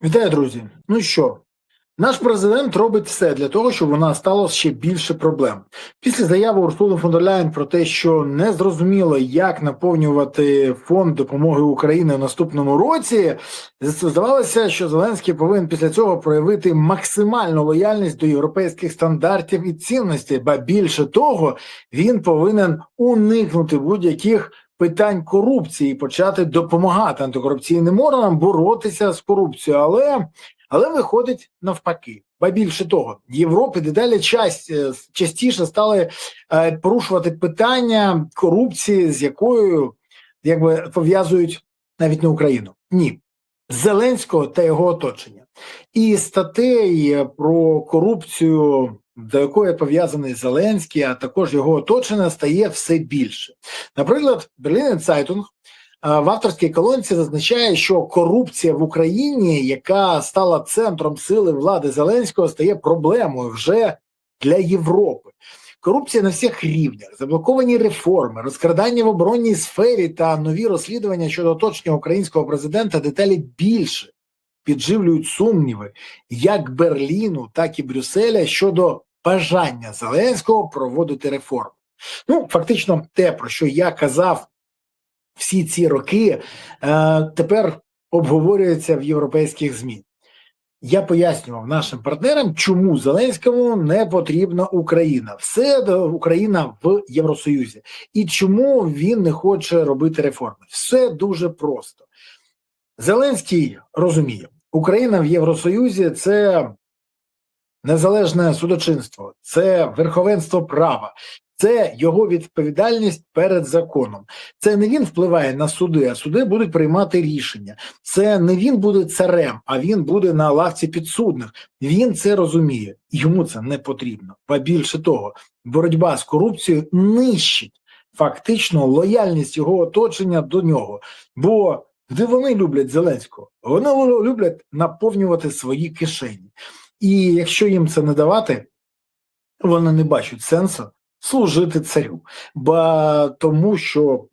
Вітаю, друзі! Ну що, наш президент робить все для того, щоб у нас стало ще більше проблем. Після заяви Урсули фон дер Ляєн про те, що не зрозуміло, як наповнювати фонд допомоги Україні в наступному році, здавалося, що Зеленський повинен після цього проявити максимальну лояльність до європейських стандартів і цінностей, ба більше того, він повинен уникнути будь-яких питань корупції і почати допомагати антикорупційним органам боротися з корупцією. Але виходить навпаки. Ба більше того, в Європі дедалі частіше стали порушувати питання корупції, з якою якби пов'язують навіть не Україну. Ні. Зеленського та його оточення. І статей про корупцію, до якої пов'язаний Зеленський, а також його оточення, стає все більше. Наприклад, Berliner Zeitung в авторській колонці зазначає, що корупція в Україні, яка стала центром сили влади Зеленського, стає проблемою вже для Європи. Корупція на всіх рівнях, заблоковані реформи, розкрадання в оборонній сфері та нові розслідування щодо оточення українського президента деталі більше підживлюють сумніви як Берліну, так і Брюсселя щодо бажання Зеленського проводити реформи. Ну, фактично те, про що я казав всі ці роки, тепер обговорюється в європейських ЗМІ. Я пояснював нашим партнерам, чому Зеленському не потрібна Україна. Україна в Євросоюзі. І чому він не хоче робити реформи. Все дуже просто. Зеленський розуміє, Україна в Євросоюзі – це незалежне судочинство, це верховенство права, це його відповідальність перед законом. Це не він впливає на суди, а суди будуть приймати рішення. Це не він буде царем, а він буде на лавці підсудних. Він це розуміє. Йому це не потрібно. Ба більше того, боротьба з корупцією нищить фактично лояльність його оточення до нього. Бо де вони люблять Зеленського? Вони люблять наповнювати свої кишені. І якщо їм це не давати, вони не бачать сенсу служити царю. Тому що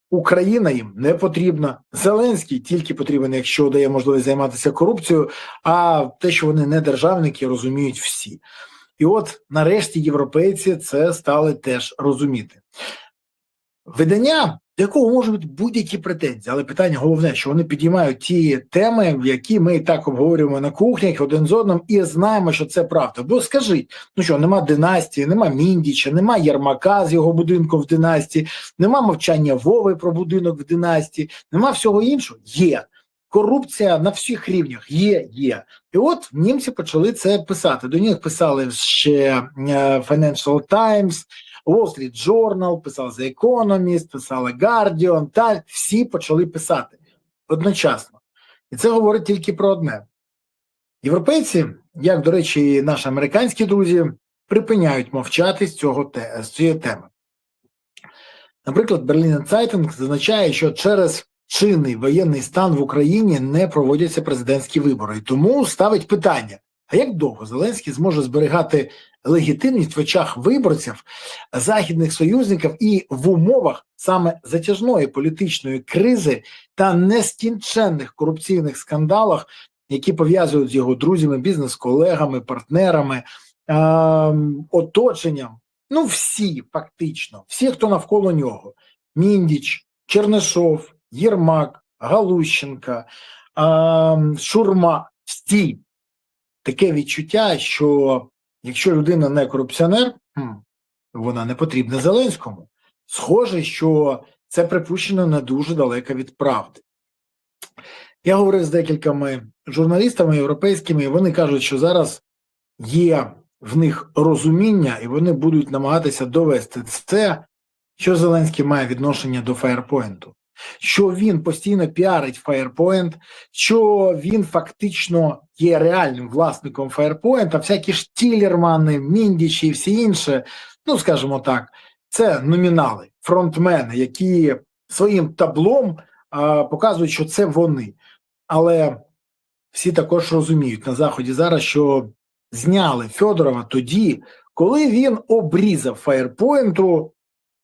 Україна їм не потрібна, Зеленський тільки потрібен, якщо дає можливість займатися корупцією, а те, що вони не державники, розуміють всі. І от нарешті європейці це стали теж розуміти. Видання, до якого можуть бути будь-які претензії, але питання головне, що вони підіймають ті теми, які ми і так обговорюємо на кухнях один з одним, і знаємо, що це правда. Бо скажіть, ну що, нема династії, нема Міндіча, нема Єрмака з його будинком в династії, нема мовчання Вови про будинок в династії, нема всього іншого? Є. Корупція на всіх рівнях є. І от німці почали це писати. До них писали ще Financial Times, Wall Street Journal, писав The Economist, писала Guardian, та всі почали писати одночасно. І це говорить тільки про одне. Європейці, як, до речі, і наші американські друзі, припиняють мовчати з цієї теми. Наприклад, Berliner Zeitung зазначає, що через чинний воєнний стан в Україні не проводяться президентські вибори. І тому ставить питання, а як довго Зеленський зможе зберігати легітимність в очах виборців, західних союзників і в умовах саме затяжної політичної кризи та нескінченних корупційних скандалах, які пов'язують з його друзями, бізнес-колегами, партнерами, оточенням. Ну всі фактично, всі, хто навколо нього. Міндіч, Чернишов, Єрмак, Галущенка, Шурма, всі. Таке відчуття, що якщо людина не корупціонер, вона не потрібна Зеленському. Схоже, що це припущено не дуже далеко від правди. Я говорив з декількома журналістами європейськими, і вони кажуть, що зараз є в них розуміння, і вони будуть намагатися довести це, що Зеленський має відношення до Фаєрпойнту. Що він постійно піарить Фаєрпойнт, що він фактично є реальним власником Фаєрпойнта, всякі Штілермани, Міндічі і всі інші, ну, скажімо так, це номінали, фронтмени, які своїм таблом показують, що це вони. Але всі також розуміють на Заході зараз, що зняли Федорова тоді, коли він обрізав Фаєрпойнту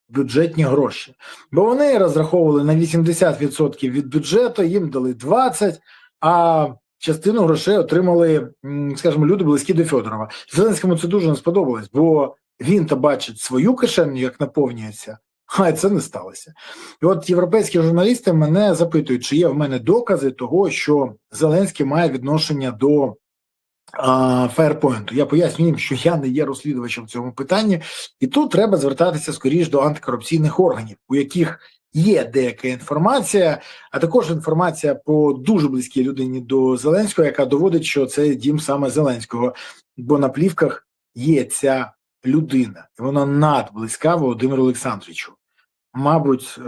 бюджетні гроші. Бо вони розраховували на 80% від бюджету, їм дали 20%, а частину грошей отримали, скажімо, люди близькі до Федорова. Зеленському це дуже не сподобалось, бо він-то бачить свою кишеню, як наповнюється, а це не сталося. І от європейські журналісти мене запитують, чи є в мене докази того, що Зеленський має відношення до Фаєрпойнту. Я поясню їм, що я не є розслідувачем в цьому питанні, і тут треба звертатися скоріш до антикорупційних органів, у яких є деяка інформація, а також інформація по дуже близькій людині до Зеленського, яка доводить, що це дім саме Зеленського, бо на плівках є ця людина, і вона надблизька Володимиру Олександровичу. Мабуть,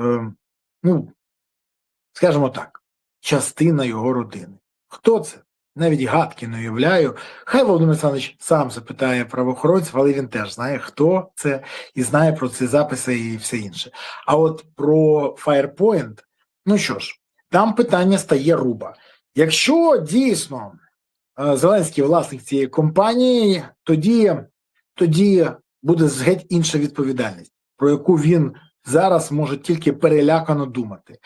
скажімо так, частина його родини. Хто це? Навіть гадки не уявляю. Хай Володимир Олександрович сам запитає правоохоронців, але він теж знає, хто це, і знає про ці записи і все інше. А от про Firepoint, ну що ж, там питання стає руба. Якщо дійсно Зеленський власник цієї компанії, тоді буде геть інша відповідальність, про яку він зараз може тільки перелякано думати.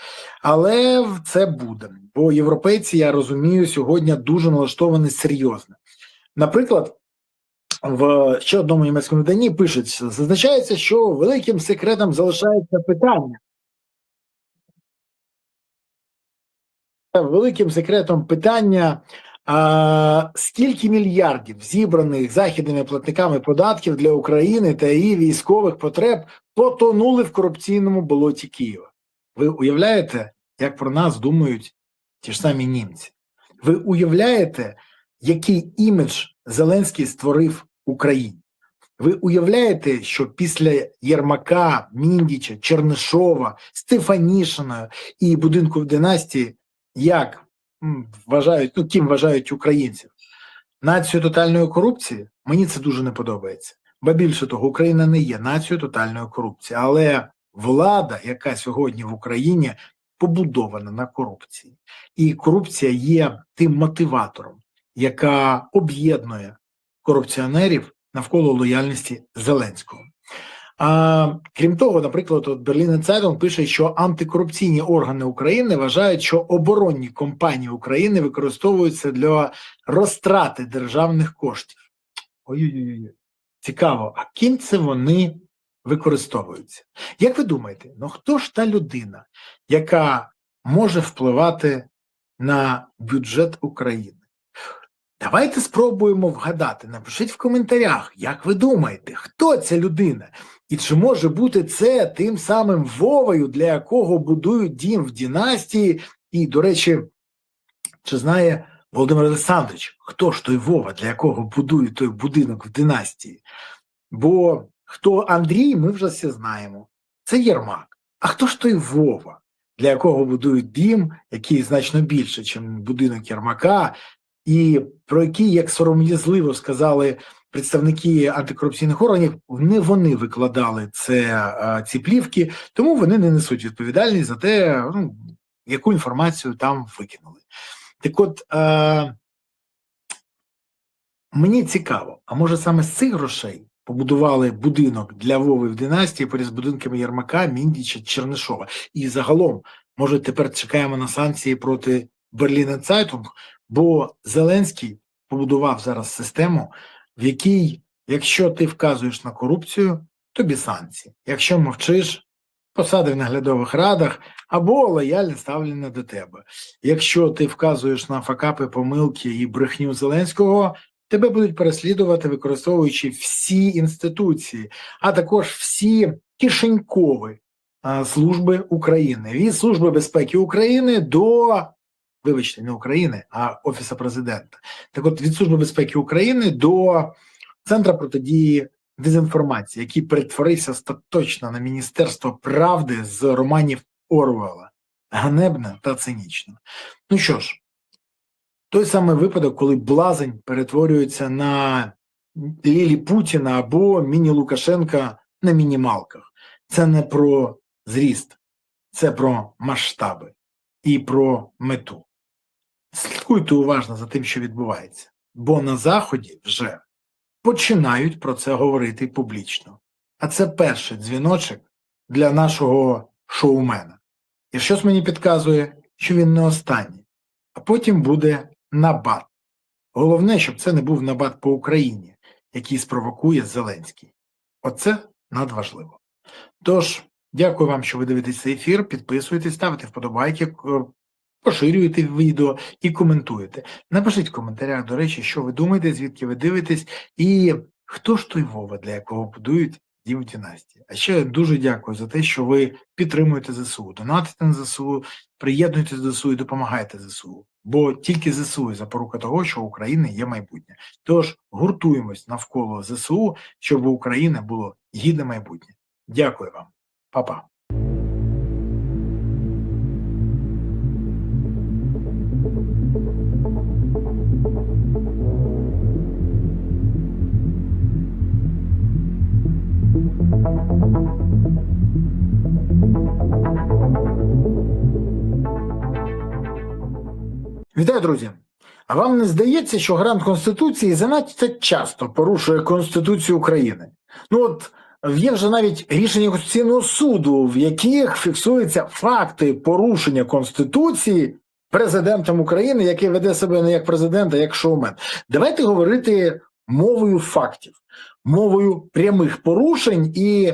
Але це буде, бо європейці, я розумію, сьогодні дуже налаштовані серйозно. Наприклад, в ще одному німецькому виданні пишуть, зазначається, що великим секретом залишається питання. Великим секретом питання, скільки мільярдів зібраних західними платниками податків для України та її військових потреб потонули в корупційному болоті Києва. Ви уявляєте, як про нас думають ті ж самі німці? Ви уявляєте, який імідж Зеленський створив Україні? Ви уявляєте, що після Єрмака, Міндіча, Чернишова, Стефанішина і будинку в династії, як вважають, ким вважають українців? Націю тотальної корупції? Мені це дуже не подобається. Бо більше того, Україна не є нацією тотальної корупції, але влада, яка сьогодні в Україні, побудована на корупції. І корупція є тим мотиватором, яка об'єднує корупціонерів навколо лояльності Зеленського. Крім того, наприклад, от Berliner Zeitung пише, що антикорупційні органи України вважають, що оборонні компанії України використовуються для розтрати державних коштів. Ой-ой-ой. Цікаво, а ким це вони використовуються? Як ви думаєте, хто ж та людина, яка може впливати на бюджет України? Давайте спробуємо вгадати. Напишіть в коментарях, як ви думаєте, хто ця людина? І чи може бути це тим самим Вовою, для якого будують дім в династії? І, до речі, чи знає Володимир Олександрович, хто ж той Вова, для якого будують той будинок в династії? Бо хто Андрій, ми вже всі знаємо. Це Єрмак. А хто ж той Вова, для якого будують дім, який значно більше, ніж будинок Єрмака, і про який, як сором'язливо сказали представники антикорупційних органів, не вони викладали ці плівки, тому вони не несуть відповідальність за те, яку інформацію там викинули. Так от, мені цікаво, а може саме з цих грошей побудували будинок для Вови в династії поряд з будинками Єрмака, Міндіча, Чернишова. І загалом, може, тепер чекаємо на санкції проти Berliner Zeitung, бо Зеленський побудував зараз систему, в якій, якщо ти вказуєш на корупцію, тобі санкції. Якщо мовчиш, посади в наглядових радах або лояльне ставлення до тебе. Якщо ти вказуєш на факапи, помилки і брехню Зеленського, тебе будуть переслідувати, використовуючи всі інституції, а також всі кишенькові служби України. Від Служби безпеки України до, вибачте, не України, а Офісу Президента. Так от, від Служби безпеки України до Центру протидії дезінформації, який перетворився остаточно на Міністерство правди з романів Орвелла. Ганебно та цинічно. Ну що ж, той самий випадок, коли блазень перетворюється на Лілі Путіна або міні-Лукашенка на мінімалках. Це не про зріст, це про масштаби і про мету. Слідкуйте уважно за тим, що відбувається, бо на Заході вже починають про це говорити публічно. А це перший дзвіночок для нашого шоумена. І щось мені підказує, що він не останній, а потім буде набат. Головне, щоб це не був набат по Україні, який спровокує Зеленський. Оце надважливо. Тож, дякую вам, що ви дивитесь цей ефір, підписуйтесь, ставите вподобайки, поширюєте відео і коментуєте. Напишіть в коментарях, до речі, що ви думаєте, звідки ви дивитесь, і хто ж той Вова, для якого будують Дім династії. А ще дуже дякую за те, що ви підтримуєте ЗСУ, донатите на ЗСУ, приєднуєтесь до ЗСУ і допомагаєте ЗСУ. Бо тільки ЗСУ – запорука того, що у України є майбутнє. Тож гуртуємось навколо ЗСУ, щоб у України було гідне майбутнє. Дякую вам. Па-па. Вітаю, друзі! А вам не здається, що гарант Конституції занадто часто порушує Конституцію України? Ну от, є вже навіть рішення Конституційного суду, в яких фіксуються факти порушення Конституції президентом України, який веде себе не як президент, а як шоумен. Давайте говорити мовою фактів, мовою прямих порушень і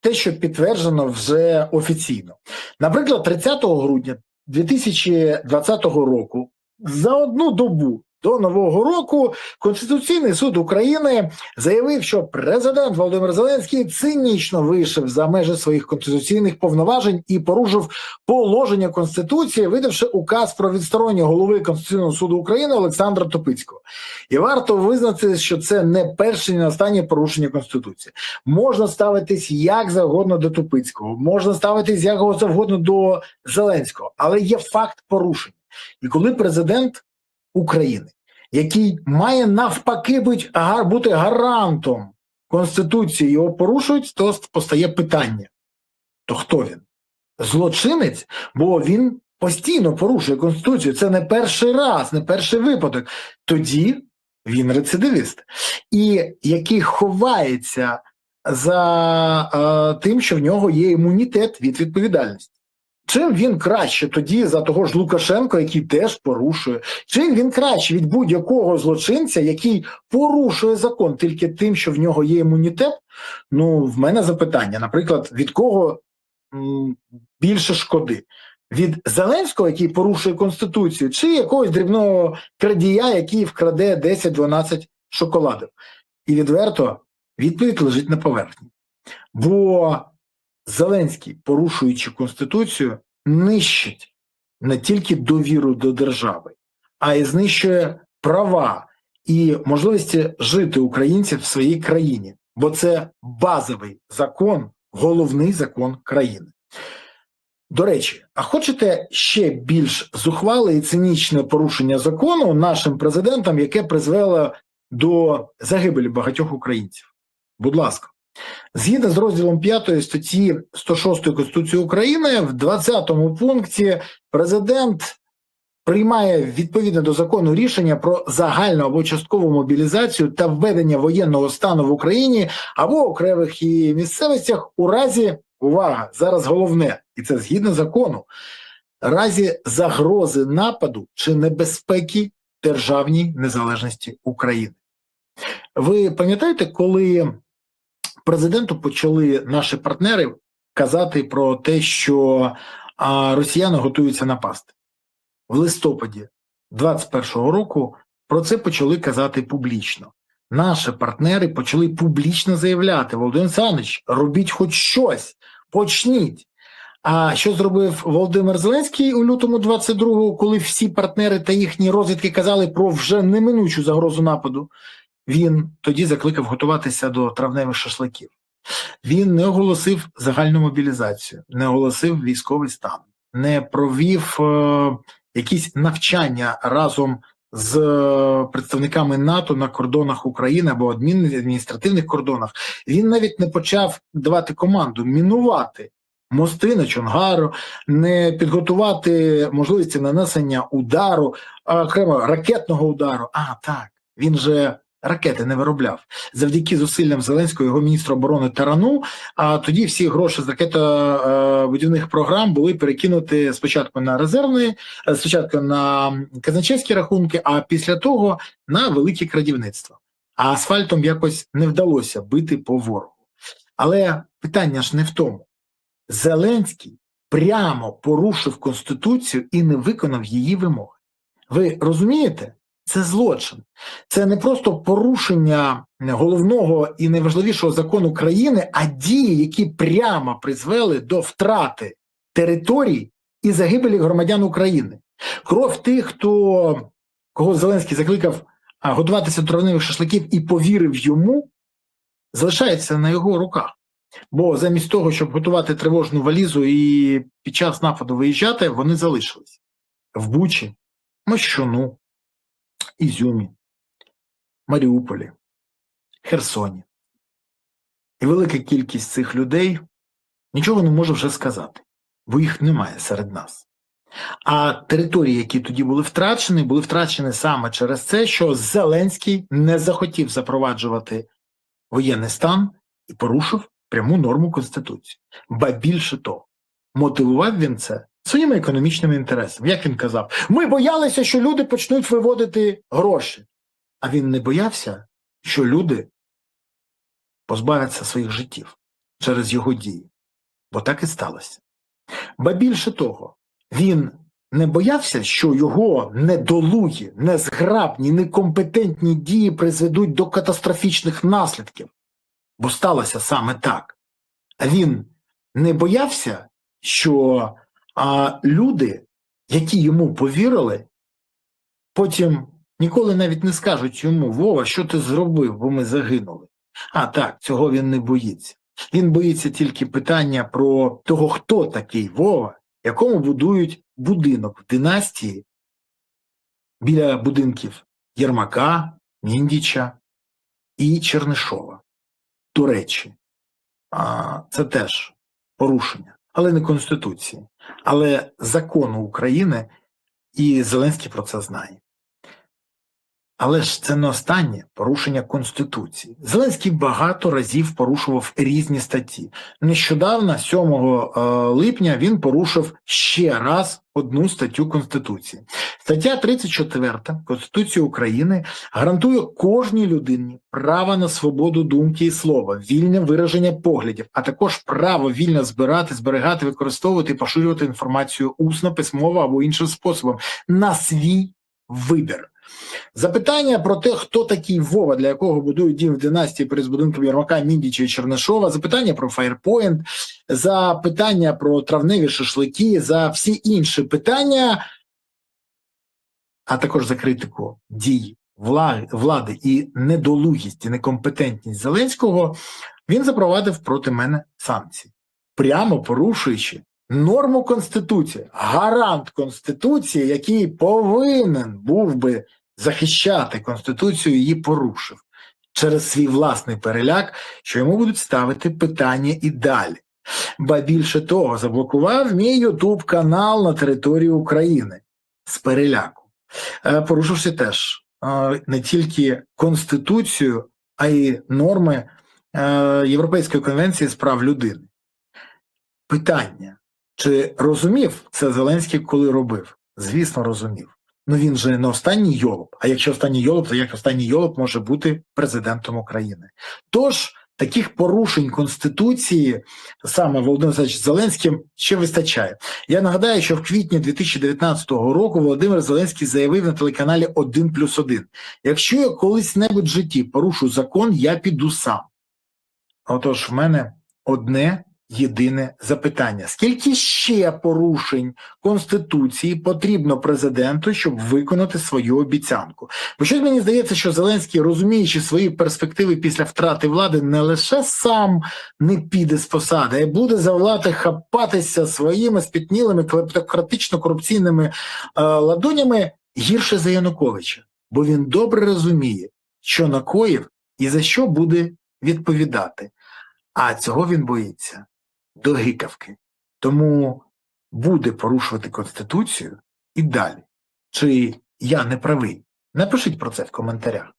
те, що підтверджено вже офіційно. Наприклад, 30 грудня 2020 року за одну добу до Нового року Конституційний суд України заявив, що президент Володимир Зеленський цинічно вийшов за межі своїх конституційних повноважень і порушив положення Конституції, видавши указ про відсторонення голови Конституційного суду України Олександра Топицького. І варто визнати, що це не перше і не останнє порушення Конституції. Можна ставитись як завгодно до Топицького, можна ставитись як завгодно до Зеленського, але є факт порушення. І коли президент України, який має навпаки бути гарантом Конституції, його порушують, то постає питання. То хто він? Злочинець? Бо він постійно порушує Конституцію. Це не перший раз, не перший випадок. Тоді він рецидивіст. І який ховається за тим, що в нього є імунітет від відповідальності. Чим він краще тоді за того ж Лукашенка, який теж порушує? Чим він краще від будь-якого злочинця, який порушує закон тільки тим, що в нього є імунітет? Ну, в мене запитання, наприклад, від кого більше шкоди? Від Зеленського, який порушує Конституцію, чи якогось дрібного крадія, який вкраде 10-12 шоколадів? І відверто відповідь лежить на поверхні. Бо Зеленський, порушуючи Конституцію, нищить не тільки довіру до держави, а й знищує права і можливості жити українців в своїй країні. Бо це базовий закон, головний закон країни. До речі, а хочете ще більш зухвале і цинічне порушення закону нашим президентом, яке призвело до загибелі багатьох українців? Будь ласка. Згідно з розділом 5 статті 106 Конституції України, в 20-му пункті президент приймає відповідно до закону рішення про загальну або часткову мобілізацію та введення воєнного стану в Україні або окремих її місцевостях у разі, увага, зараз головне, і це згідно закону, разі загрози нападу чи небезпеки державній незалежності України. Ви пам'ятаєте, коли президенту почали наші партнери казати про те, що росіяни готуються напасти? В листопаді 2021 року про це почали казати публічно. Наші партнери почали публічно заявляти: Володимир Олександрович, робіть хоч щось, почніть. А що зробив Володимир Зеленський у лютому 22-го, коли всі партнери та їхні розвідки казали про вже неминучу загрозу нападу? Він тоді закликав готуватися до травневих шашликів. Він не оголосив загальну мобілізацію, не оголосив військовий стан, не провів якісь навчання разом з представниками НАТО на кордонах України або адміністративних кордонах. Він навіть не почав давати команду мінувати мости на Чонгару, не підготувати можливості нанесення удару, окремо ракетного удару. Так, він же ракети не виробляв. Завдяки зусиллям Зеленського, його міністра оборони Тарану, а тоді всі гроші з ракетобудівних програм були перекинуті спочатку на резервні, спочатку на казначейські рахунки, а після того на велике крадівництво. А асфальтом якось не вдалося бити по ворогу. Але питання ж не в тому. Зеленський прямо порушив Конституцію і не виконав її вимоги. Ви розумієте? Це злочин. Це не просто порушення головного і найважливішого закону країни, а дії, які прямо призвели до втрати територій і загибелі громадян України. Кров тих, кого Зеленський закликав готуватися до травневих шашликів і повірив йому, залишається на його руках. Бо замість того, щоб готувати тривожну валізу і під час нападу виїжджати, вони залишились в Бучі, Мощуну, Ізюмі, Маріуполі, Херсоні. І велика кількість цих людей нічого не може вже сказати, бо їх немає серед нас. А території, які тоді були втрачені саме через це, що Зеленський не захотів запроваджувати воєнний стан і порушив пряму норму Конституції. Ба більше того, мотивував він це своїми економічними інтересами. Як він казав, ми боялися, що люди почнуть виводити гроші. А він не боявся, що люди позбавляться своїх життів через його дії. Бо так і сталося. Ба більше того, він не боявся, що його недолугі, незграбні, некомпетентні дії призведуть до катастрофічних наслідків. Бо сталося саме так. А він не боявся, що люди, які йому повірили, потім ніколи навіть не скажуть йому: Вова, що ти зробив, бо ми загинули. А так, цього він не боїться. Він боїться тільки питання про того, хто такий Вова, якому будують будинок в династії біля будинків Єрмака, Міндіча і Чернишова. До речі, це теж порушення, але не Конституції, але закону України, і Зеленський про це знає. Але ж це не останнє порушення Конституції. Зеленський багато разів порушував різні статті. Нещодавно, 7 липня, він порушив ще раз одну статтю Конституції. Стаття 34 Конституції України гарантує кожній людині право на свободу думки і слова, вільне вираження поглядів, а також право вільно збирати, зберігати, використовувати і поширювати інформацію усно, письмово або іншим способом на свій вибір. Запитання про те, хто такий Вова, для якого будують дім в династії перед будинком Єрмака, Міндіча і Чернишова, запитання про Фаєрпойнт, запитання про травневі шашлики, за всі інші питання, а також за критику дій влади і недолугість, і некомпетентність Зеленського, він запровадив проти мене санкції, прямо порушуючи норму Конституції, гарант Конституції, який повинен був би захищати Конституцію, її порушив через свій власний переляк, що йому будуть ставити питання і далі. Ба більше того, заблокував мій YouTube-канал на території України з переляку, порушивши теж не тільки Конституцію, а й норми Європейської конвенції з прав людини. Питання: чи розумів це Зеленський, коли робив? Звісно, розумів. Ну він же не останній йолоп. А якщо останній йолоп, то як останній йолоп може бути президентом України? Тож, таких порушень Конституції саме Володимиром Олександровичем Зеленським ще вистачає. Я нагадаю, що в квітні 2019 року Володимир Зеленський заявив на телеканалі «1+1». Якщо я колись-небудь в житті порушу закон, я піду сам. Отож, в мене одне єдине запитання. Скільки ще порушень Конституції потрібно президенту, щоб виконати свою обіцянку? Бо щось мені здається, що Зеленський, розуміючи свої перспективи після втрати влади, не лише сам не піде з посади, а й буде за влади хапатися своїми спітнілими клептократично-корупційними ладонями гірше за Януковича. Бо він добре розуміє, що накоїв і за що буде відповідати. А цього він боїться до гикавки. Тому буде порушувати Конституцію і далі. Чи я не правий? Напишіть про це в коментарях.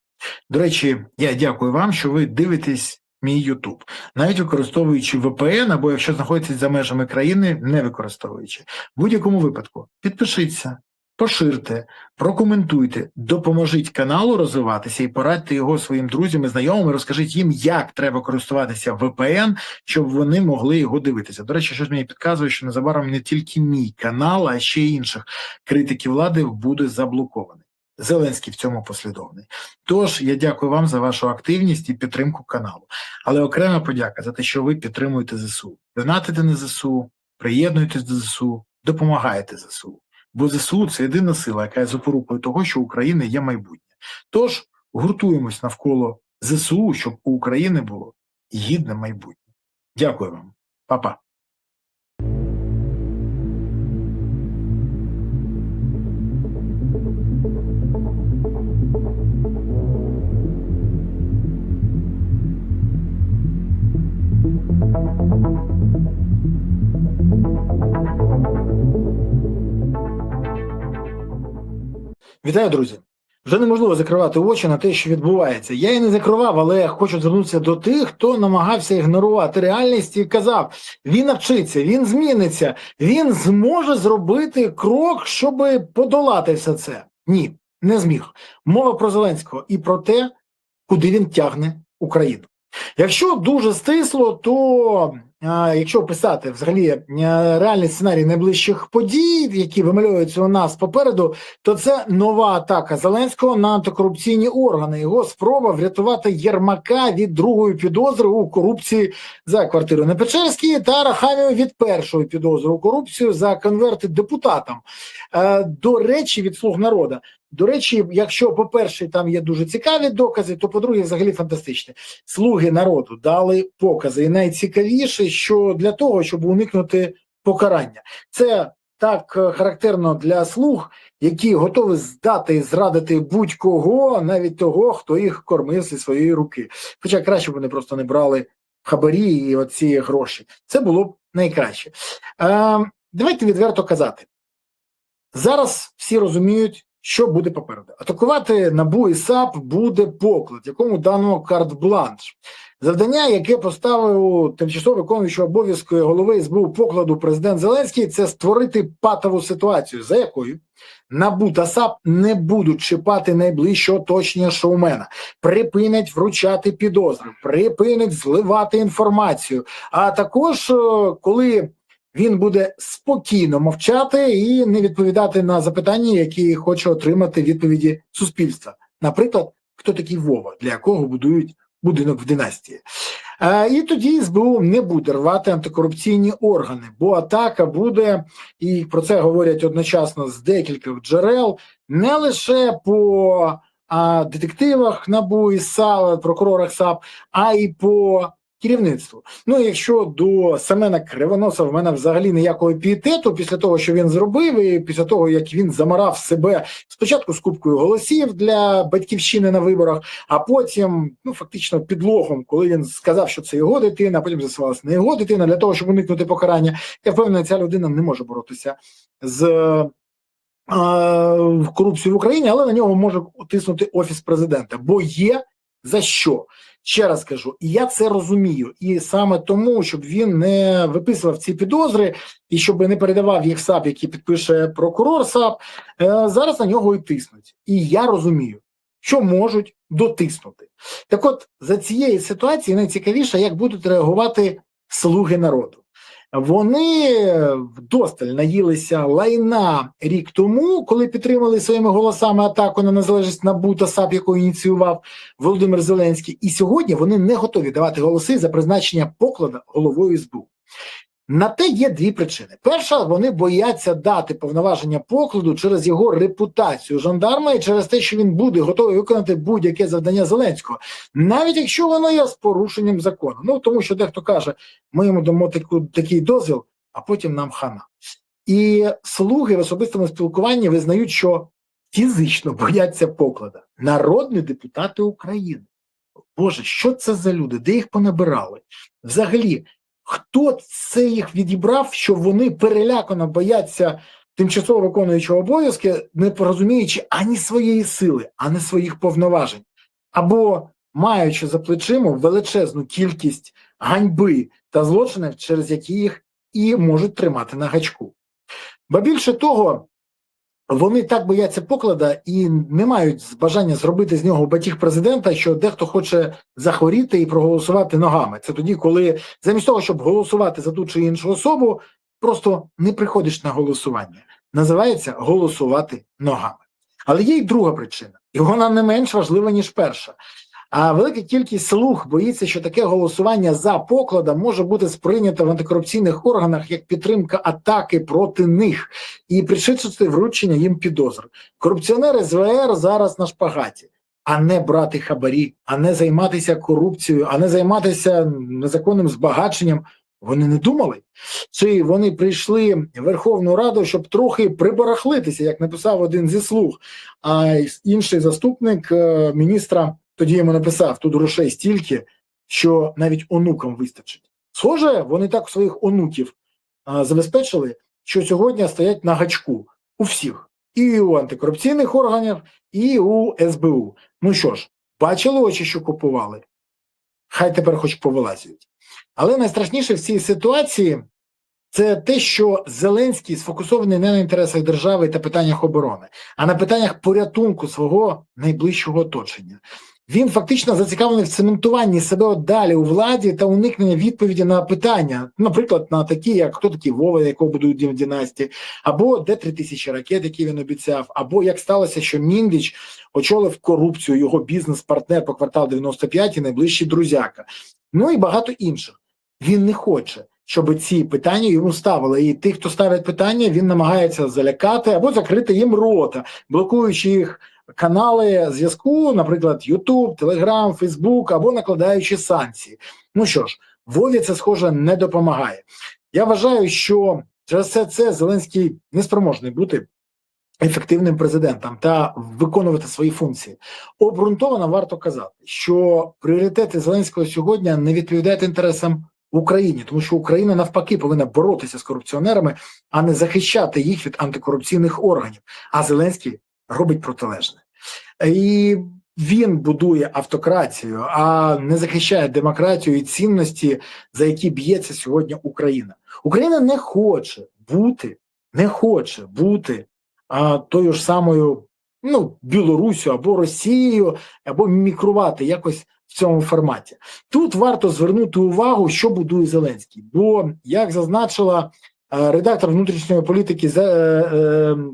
До речі, я дякую вам, що ви дивитесь мій YouTube, навіть використовуючи VPN, або якщо знаходитесь за межами країни, не використовуючи. В будь-якому випадку підпишіться, поширте, прокоментуйте, допоможіть каналу розвиватися і порадьте його своїм друзям і знайомим, розкажіть їм, як треба користуватися VPN, щоб вони могли його дивитися. До речі, щось мені підказує, що незабаром не тільки мій канал, а ще й інших критиків влади буде заблокований. Зеленський в цьому послідовний. Тож, я дякую вам за вашу активність і підтримку каналу. Але окрема подяка за те, що ви підтримуєте ЗСУ. Донатите на ЗСУ, приєднуєтесь до ЗСУ, допомагаєте ЗСУ. Бо ЗСУ – це єдина сила, яка є запорукою того, що у України є майбутнє. Тож, гуртуємось навколо ЗСУ, щоб у України було гідне майбутнє. Дякую вам. Па-па. Вітаю, друзі! Вже неможливо закривати очі на те, що відбувається. Я і не закривав, але хочу звернутися до тих, хто намагався ігнорувати реальність і казав, він навчиться, він зміниться, він зможе зробити крок, щоб подолати все це. Ні, не зміг. Мова про Зеленського і про те, куди він тягне Україну. Якщо дуже стисло, то якщо описати взагалі реальний сценарій найближчих подій, які вимальовуються у нас попереду, то це нова атака Зеленського на антикорупційні органи. Його спроба врятувати Єрмака від другої підозри у корупції за квартиру на Печерській та Арахамію від першої підозри у корупцію за конверти депутатам. До речі, від «Слуг народу». До речі, якщо, по-перше, там є дуже цікаві докази, то, по-друге, взагалі фантастичні. «Слуги народу» дали покази. І найцікавіше, що для того, щоб уникнути покарання. Це так характерно для «Слуг», які готові здати і зрадити будь-кого, навіть того, хто їх кормив зі своєї руки. Хоча краще б вони просто не брали хабарі і оці гроші. Це було б найкраще. Давайте відверто казати. Зараз всі розуміють, що буде попереду. Атакувати НАБУ і САП буде поклад, якому дано карт-бланш. Завдання, яке поставив тимчасово виконуючий обов'язки голови СБУ покладу президент Зеленський, це створити патову ситуацію, за якою НАБУ та САП не будуть чіпати найближчого оточення шоумена, припинять вручати підозри, припинять зливати інформацію, а також, коли він буде спокійно мовчати і не відповідати на запитання, які хоче отримати відповіді суспільства. Наприклад, хто такий Вова, для якого будують будинок в династії. І тоді СБУ не буде рвати антикорупційні органи, бо атака буде, і про це говорять одночасно з декількох джерел, не лише по детективах НАБУ і САП, прокурорах САП, а й по керівництву. Ну, якщо до Семена Кривоноса в мене взагалі ніякого пієтету після того, що він зробив, і після того, як він замарав себе спочатку з купкою голосів для Батьківщини на виборах, а потім, фактично підлогом, коли він сказав, що це його дитина, а потім з'ясувалося не його дитина, для того, щоб уникнути покарання, я впевнений, ця людина не може боротися з корупцією в Україні, але на нього може тиснути Офіс президента, бо є за що. Ще раз кажу, і я це розумію. І саме тому, щоб він не виписував ці підозри, і щоб не передавав їх САП, які підпише прокурор САП, зараз на нього і тиснуть. І я розумію, що можуть дотиснути. Так от, за цієї ситуації найцікавіше, як будуть реагувати «Слуги народу». Вони вдосталь наїлися лайна рік тому, коли підтримали своїми голосами атаку на незалежність НАБУ та САП, яку ініціював Володимир Зеленський. І сьогодні вони не готові давати голоси за призначення поклада головою СБУ. На те є дві причини. Перша, вони бояться дати повноваження покладу через його репутацію жандарма і через те, що він буде готовий виконати будь-яке завдання Зеленського, навіть якщо воно є з порушенням закону. Тому що дехто каже, ми йому дамо такий дозвіл, а потім нам хана. І «Слуги» в особистому спілкуванні визнають, що фізично бояться поклада. Народні депутати України. Боже, що це за люди? Де їх понабирали? Взагалі, хто це їх відібрав, що вони перелякано бояться тимчасово виконуючого обов'язки, не розуміючи ані своєї сили, ані своїх повноважень? або маючи за плечима величезну кількість ганьби та злочинів, через які їх і можуть тримати на гачку. Ба більше того, вони так бояться поклада і не мають бажання зробити з нього батіг президента, що дехто хоче захворіти і проголосувати ногами. Це тоді, коли замість того, щоб голосувати за ту чи іншу особу, просто не приходиш на голосування. Називається голосувати ногами. Але є й друга причина, і вона не менш важлива, ніж перша. А велика кількість слуг боїться, що таке голосування за покладом може бути сприйнято в антикорупційних органах як підтримка атаки проти них і пришвидшити вручення їм підозр. Корупціонери з ВР зараз на шпагаті, а не брати хабарі, а не займатися корупцією, а не займатися незаконним збагаченням. Вони не думали? Чи вони прийшли в Верховну Раду, щоб трохи прибарахлитися, як написав один зі слуг, а інший заступник міністра тоді йому написав: тут грошей стільки, що навіть онукам вистачить. Схоже, вони так своїх онуків забезпечили, що сьогодні стоять на гачку у всіх. І у антикорупційних органів, і у СБУ. Ну що ж, бачили очі, що купували? Хай тепер хоч повилазять. Але найстрашніше в цій ситуації – це те, що Зеленський сфокусований не на інтересах держави та питаннях оборони, а на питаннях порятунку свого найближчого оточення. Він фактично зацікавлений в цементуванні себе далі у владі та уникнення відповіді на питання, наприклад, на такі, як хто такий Вова, якого будують в династії, або де 3000 ракет, які він обіцяв, або як сталося, що Міндіч очолив корупцію, його бізнес-партнер по квартал 95 і найближчий друзяка. Ну і багато інших. Він не хоче, щоб ці питання йому ставили. І тих, хто ставить питання, він намагається залякати або закрити їм рота, блокуючи їх канали зв'язку, наприклад, YouTube, Telegram, Facebook, або накладаючи санкції. Ну що ж, Вові це, схоже, не допомагає. Я вважаю, що через все це Зеленський неспроможний бути ефективним президентом та виконувати свої функції. Обґрунтовано варто казати, що пріоритети Зеленського сьогодні не відповідають інтересам Україні, тому що Україна навпаки повинна боротися з корупціонерами, а не захищати їх від антикорупційних органів. А Зеленський робить протилежне. І він будує автократію, а не захищає демократію і цінності, за які б'ється сьогодні Україна. Україна не хоче бути тою ж самою Білоруссю або Росією, або мімікрувати якось в цьому форматі. Тут варто звернути увагу, що будує Зеленський. Бо, як зазначила редактор внутрішньої політики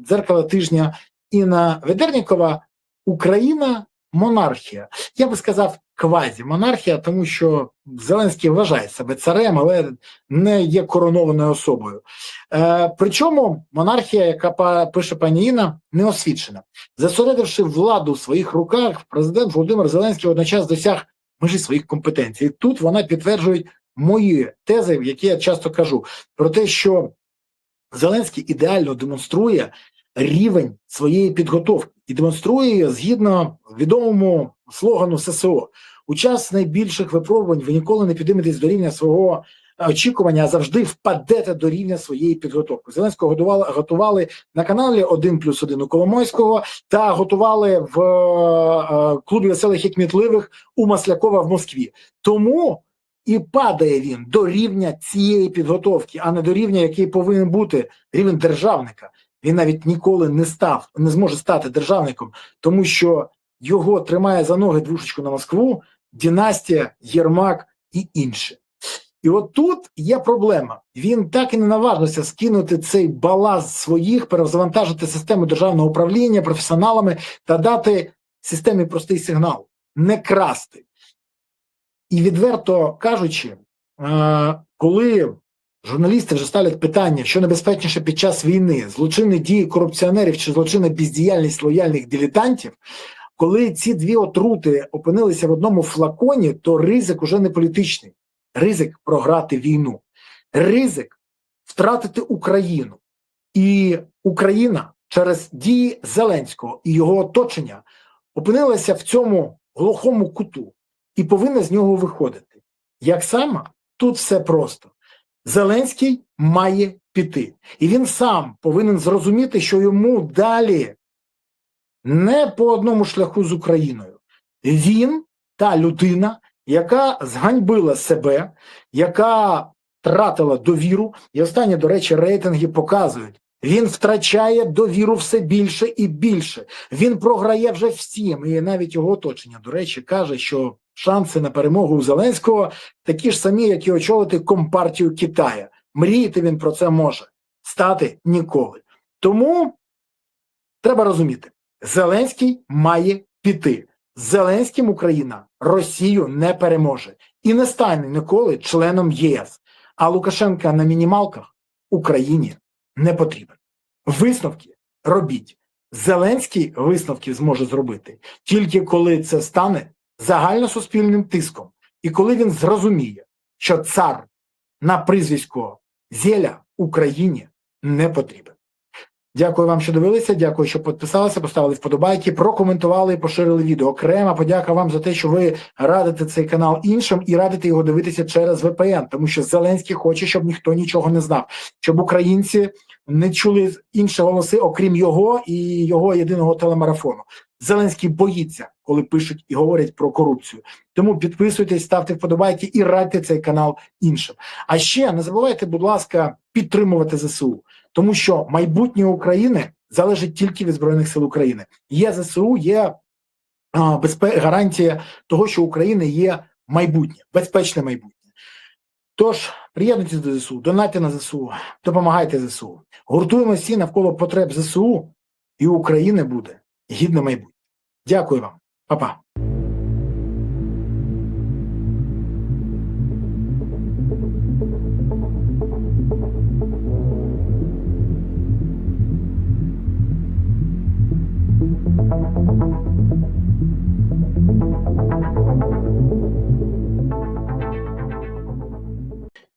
«Дзеркала тижня» Інна Ведернікова, Україна – монархія. Я би сказав, квазі-монархія, тому що Зеленський вважає себе царем, але не є коронованою особою. Причому монархія, яка пише пані Інна, не освічена. Зосередивши владу в своїх руках, президент Володимир Зеленський одночасно досяг межі своїх компетенцій. Тут вона підтверджує мої тези, які я часто кажу, про те, що Зеленський ідеально демонструє рівень своєї підготовки і демонструє її згідно відомому слогану ССО. У час найбільших випробувань ви ніколи не підійметесь до рівня свого очікування, а завжди впадете до рівня своєї підготовки. Зеленського готували на каналі 1+1 у Коломойського та готували в клубі веселих і кмітливих у Маслякова в Москві. Тому і падає він до рівня цієї підготовки, а не до рівня, який повинен бути рівень державника. Він навіть ніколи не зможе стати державником, тому що його тримає за ноги двушечку на Москву, династія, Єрмак і інші. І от тут є проблема. Він так і не наважився скинути цей баласт своїх, перезавантажити систему державного управління професіоналами та дати системі простий сигнал – не красти. І відверто кажучи, коли журналісти вже ставлять питання, що небезпечніше під час війни – злочинні дії корупціонерів чи злочинна бездіяльність лояльних дилетантів, коли ці дві отрути опинилися в одному флаконі, то ризик уже не політичний. Ризик програти війну. Ризик втратити Україну. І Україна через дії Зеленського і його оточення опинилася в цьому глухому куту і повинна з нього виходити. Як саме? Тут все просто. Зеленський має піти. І він сам повинен зрозуміти, що йому далі не по одному шляху з Україною. Він та людина, яка зганьбила себе, яка втратила довіру, і останні, до речі, рейтинги показують, він втрачає довіру все більше і більше. Він програє вже всім, і навіть його оточення, до речі, каже, що шанси на перемогу у Зеленського такі ж самі, як і очолити Компартію Китая. Мріяти він про це може, стати ніколи. Тому треба розуміти, Зеленський має піти. З Зеленським Україна Росію не переможе і не стане ніколи членом ЄС. А Лукашенка на мінімалках Україні не потрібен. Висновки робіть. Зеленський висновки зможе зробити тільки коли це стане загальносуспільним тиском і коли він зрозуміє, що цар на прізвисько Зеля Україні не потрібен. Дякую вам, що дивилися, дякую, що підписалися, поставили вподобайки, прокоментували і поширили відео. Окрема подяка вам за те, що ви радите цей канал іншим і радите його дивитися через VPN, тому що Зеленський хоче, щоб ніхто нічого не знав, щоб українці не чули інші голоси, окрім його і його єдиного телемарафону. Зеленський боїться, коли пишуть і говорять про корупцію. Тому підписуйтесь, ставте вподобайки і радьте цей канал іншим. А ще не забувайте, будь ласка, підтримувати ЗСУ. Тому що майбутнє України залежить тільки від Збройних сил України. Є ЗСУ, є гарантія того, що у України є майбутнє, безпечне майбутнє. Тож, приєднуйтесь до ЗСУ, донатьте на ЗСУ, допомагайте ЗСУ. Гуртуємо всі навколо потреб ЗСУ, і у України буде гідне майбутнє. Дякую вам. Па-па.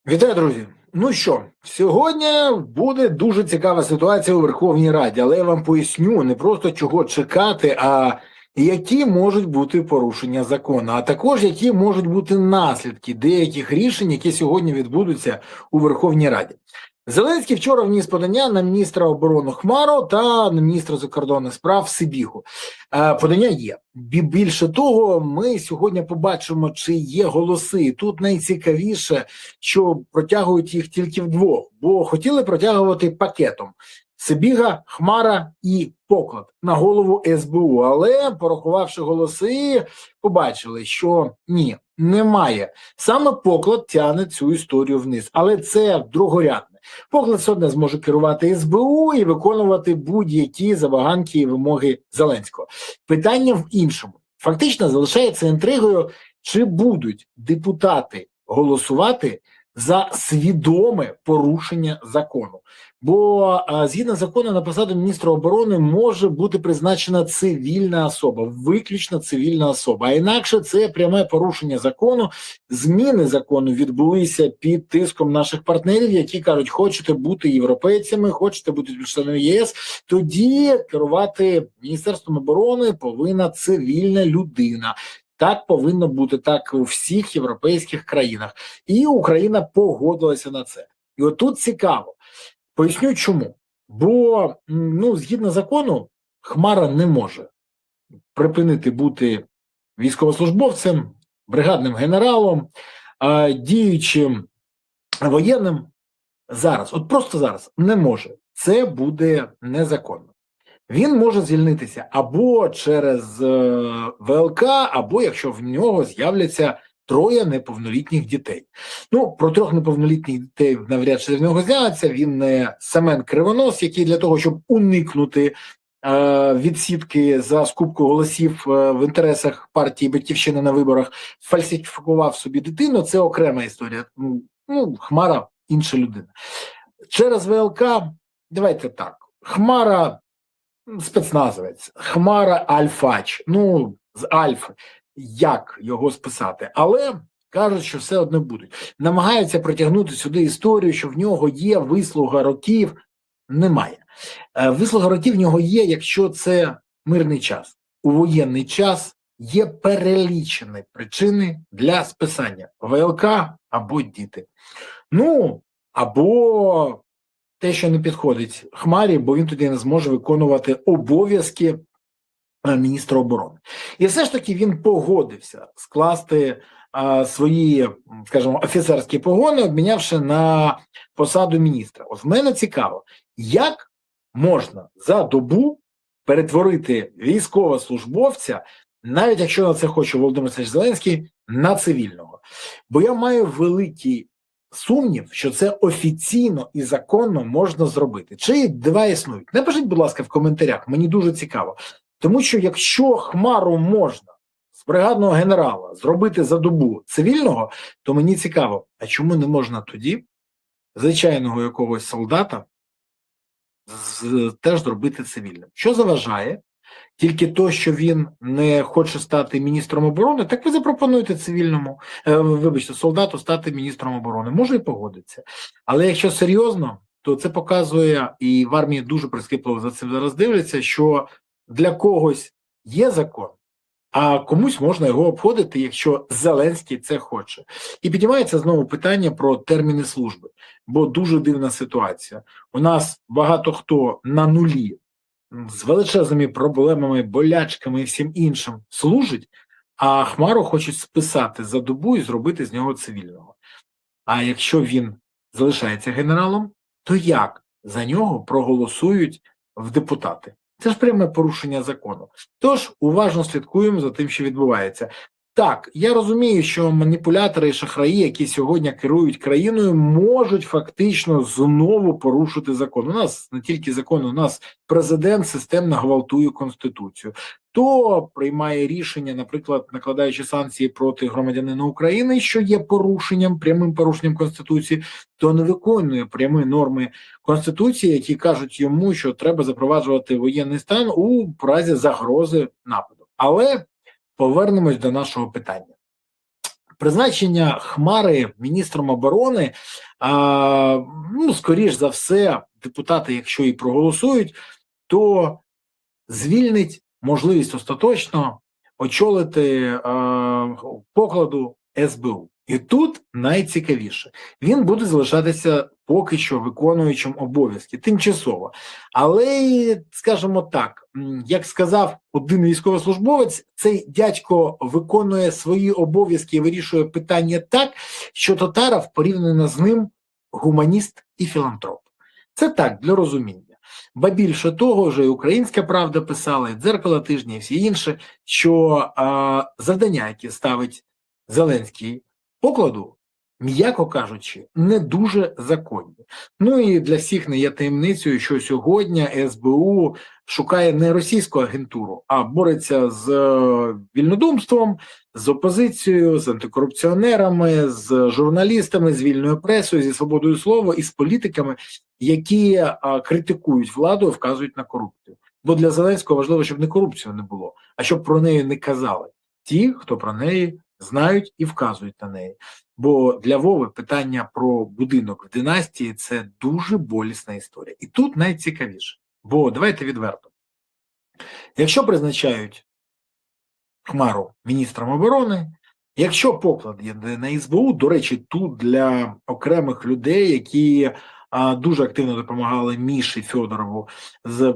Вітаю, друзі! Ну що, сьогодні буде дуже цікава ситуація у Верховній Раді, але я вам поясню не просто чого чекати, а які можуть бути порушення закону, а також які можуть бути наслідки деяких рішень, які сьогодні відбудуться у Верховній Раді. Зеленський вчора вніс подання на міністра оборони Хмару та на міністра закордонних справ Сибігу. Подання є. Більше того, ми сьогодні побачимо, чи є голоси. Тут найцікавіше, що протягують їх тільки вдвох, бо хотіли протягувати пакетом. Сибіга, Хмара і Поклад на голову СБУ, але, порахувавши голоси, побачили, що ні, немає. Саме Поклад тягне цю історію вниз, але це другорядне. Поклад все одно зможе керувати СБУ і виконувати будь-які забаганки і вимоги Зеленського. Питання в іншому. Фактично залишається інтригою, чи будуть депутати голосувати за свідоме порушення закону. Бо згідно закону на посаду міністра оборони може бути призначена цивільна особа, виключно цивільна особа. А інакше це пряме порушення закону. Зміни закону відбулися під тиском наших партнерів, які кажуть, хочете бути європейцями, хочете бути членами ЄС, тоді керувати Міністерством оборони повинна цивільна людина. Так повинно бути, так у всіх європейських країнах. І Україна погодилася на це. І отут цікаво. Поясню чому. Бо, згідно закону, Хмара не може припинити бути військовослужбовцем, бригадним генералом, діючим воєнним зараз. От просто зараз не може. Це буде незаконно. Він може звільнитися або через ВЛК, або якщо в нього з'являться 3 неповнолітніх дітей. Про 3 неповнолітніх дітей навряд чи в нього з'явиться. Він не Семен Кривонос, який для того, щоб уникнути відсідки за скупку голосів в інтересах партії «Батьківщина» на виборах, фальсифікував собі дитину. Це окрема історія. Хмара – інша людина. Через ВЛК, давайте так, Хмара – спецназовець, Хмара Альфач, з Альфи, як його списати, але кажуть, що все одно будуть. Намагаються притягнути сюди історію, що в нього є вислуга років, немає. Вислуга років в нього є, якщо це мирний час. У воєнний час є перелічені причини для списання ВЛК або діти. Або те, що не підходить Хмарі, бо він тоді не зможе виконувати обов'язки міністра оборони. І все ж таки він погодився скласти свої, скажімо, офіцерські погони, обмінявши на посаду міністра. От в мене цікаво, як можна за добу перетворити військовослужбовця, навіть якщо на це хоче Володимир Олексійович Зеленський, на цивільного. Бо я маю великий сумнів, що це офіційно і законно можна зробити. Чи два існують? Напишіть, будь ласка, в коментарях, мені дуже цікаво. Тому що якщо Хмару можна з бригадного генерала зробити за добу цивільного, то мені цікаво, а чому не можна тоді звичайного якогось солдата теж зробити цивільним? Що заважає? Тільки то, що він не хоче стати міністром оборони, так ви запропонуєте цивільному, солдату стати міністром оборони. Може і погодиться. Але якщо серйозно, то це показує, і в армії дуже прискіпливо за цим зараз дивляться, що для когось є закон, а комусь можна його обходити, якщо Зеленський це хоче. І піднімається знову питання про терміни служби, бо дуже дивна ситуація. У нас багато хто на нулі, з величезними проблемами, болячками і всім іншим служить, а Хмару хочуть списати за добу і зробити з нього цивільного. А якщо він залишається генералом, то як за нього проголосують в депутати? Це ж пряме порушення закону. Тож, уважно слідкуємо за тим, що відбувається. Так, я розумію, що маніпулятори і шахраї, які сьогодні керують країною, можуть фактично знову порушити закон. У нас не тільки закон, у нас президент системно гвалтує Конституцію. То приймає рішення, наприклад, накладаючи санкції проти громадянина України, що є порушенням, прямим порушенням Конституції, то не виконує прямі норми Конституції, які кажуть йому, що треба запроваджувати воєнний стан у разі загрози нападу. Але повернемось до нашого питання. Призначення Хмари міністром оборони, скоріш за все, депутати, якщо і проголосують, то звільнить можливість остаточно очолити покладу СБУ. І тут найцікавіше. Він буде залишатися поки що виконуючим обов'язки, тимчасово. Але, скажімо так, як сказав один військовослужбовець, цей дядько виконує свої обов'язки і вирішує питання так, що Татаров порівняно з ним гуманіст і філантроп. Це так, для розуміння. Ба більше того, вже і Українська Правда писала, і Дзеркало тижня, і всі інші, що завдання, які ставить Зеленський покладу, м'яко кажучи, не дуже законні. Ну і для всіх не є таємницею, що сьогодні СБУ шукає не російську агентуру, а бореться з вільнодумством, з опозицією, з антикорупціонерами, з журналістами, з вільною пресою, зі свободою слова і з політиками, які критикують владу і вказують на корупцію. Бо для Зеленського важливо, щоб не корупцію не було, а щоб про неї не казали ті, хто про неї знають і вказують на неї. Бо для Вови питання про будинок в династії – це дуже болісна історія. І тут найцікавіше. Бо давайте відверто. Якщо призначають Хмару міністром оборони, якщо поклад є на СБУ, до речі, тут для окремих людей, які дуже активно допомагали Міші Фьодорову з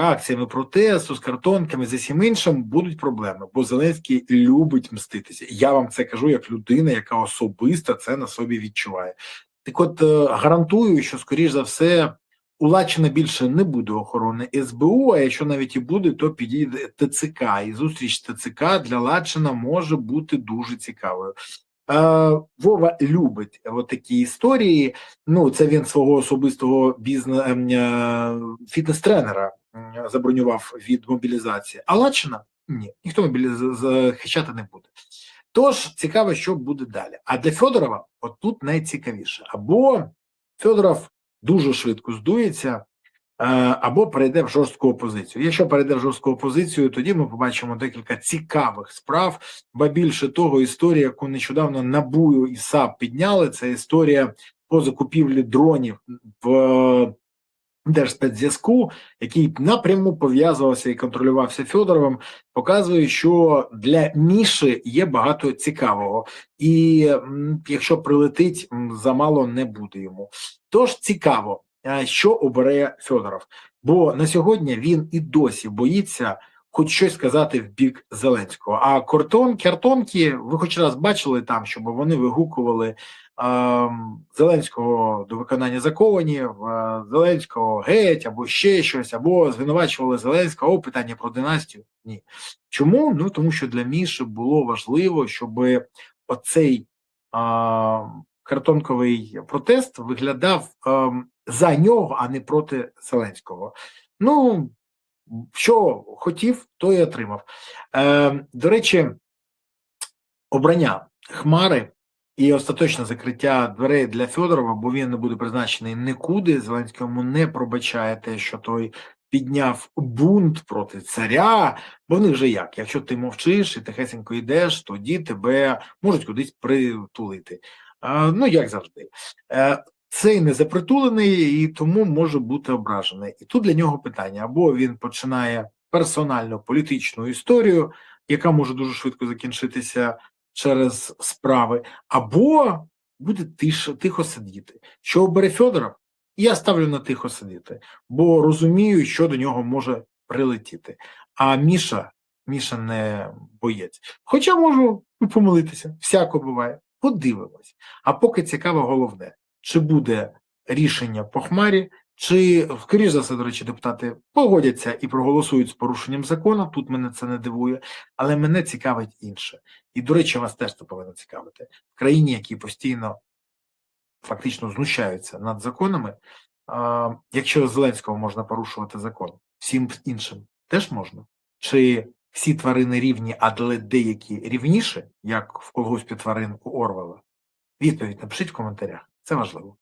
акціями протесту, з картонками, з усім іншим, будуть проблеми, бо Зеленський любить мститися. Я вам це кажу як людина, яка особисто це на собі відчуває. Так от, гарантую, що, скоріш за все, у Лачина більше не буде охорони СБУ, а якщо навіть і буде, то підійде ТЦК. І зустріч ТЦК для Лачина може бути дуже цікавою. Вова любить такі історії. Ну, це він свого особистого фітнес-тренера забронював від мобілізації. А Лачина – ні, ніхто захищати не буде. Тож, цікаво, що буде далі. А для Фьодорова от тут найцікавіше. Або Фьодоров дуже швидко здується, або перейде в жорстку опозицію. Якщо перейде в жорстку опозицію, тоді ми побачимо декілька цікавих справ, ба більше того, історія, яку нещодавно НАБУ і САП підняли, це історія по закупівлі дронів в Держспецзв'язку, який напряму пов'язувався і контролювався Фьодоровим, показує, що для Міші є багато цікавого. І якщо прилетить, замало не буде йому. Тож цікаво, що обере Фьодоров. Бо на сьогодні він і досі боїться хоч щось сказати в бік Зеленського. А картонки, ви хоч раз бачили там, щоб вони вигукували Зеленського до виконання законів, Зеленського геть, або ще щось, або звинувачували Зеленського, питання про династію? Ні. Чому? Ну, тому що для Міші було важливо, щоб оцей картонковий протест виглядав за нього, а не проти Зеленського. Ну, що хотів, то і отримав. До речі, обрання Хмари і остаточне закриття дверей для Федорова, бо він не буде призначений нікуди, Зеленському не пробачає те, що той підняв бунт проти царя, бо в них же як? Якщо ти мовчиш і тихесенько йдеш, тоді тебе можуть кудись притулити. Ну, як завжди. Цей не запритулений і тому може бути ображений. І тут для нього питання: або він починає персональну політичну історію, яка може дуже швидко закінчитися через справи, або буде тихо сидіти. Що обере Федоров? Я ставлю на тихо сидіти, бо розумію, що до нього може прилетіти. А Міша не боєць. Хоча можу помилитися, всяко буває. Подивимось. А поки цікаво головне, чи буде рішення по Хмарі, чи, скоріш за все, до речі, депутати погодяться і проголосують з порушенням закону, тут мене це не дивує, але мене цікавить інше. І, до речі, вас теж це повинно цікавити. В країні, які постійно фактично знущаються над законами, якщо Зеленського можна порушувати закон, всім іншим теж можна? Чи всі тварини рівні, але деякі рівніші, як в колгоспі тварин у Орвела? Відповідь напишіть в коментарях. Це важливо.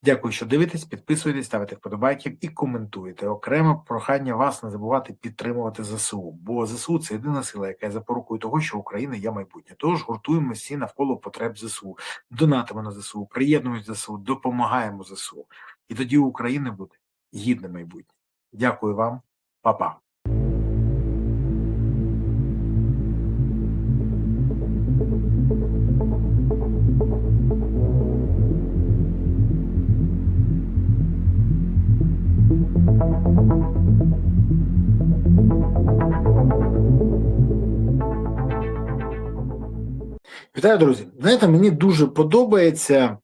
Дякую, що дивитесь, підписуєтесь, ставите вподобайки і коментуєте. Окремо прохання вас не забувати підтримувати ЗСУ, бо ЗСУ – це єдина сила, яка є запорукою того, що Україна є майбутнє. Тож гуртуємо всі навколо потреб ЗСУ, донатимо на ЗСУ, приєднуємось до ЗСУ, допомагаємо ЗСУ. І тоді у України буде гідне майбутнє. Дякую вам. Па-па. Вітаю, друзі! Знаєте, мені дуже подобається,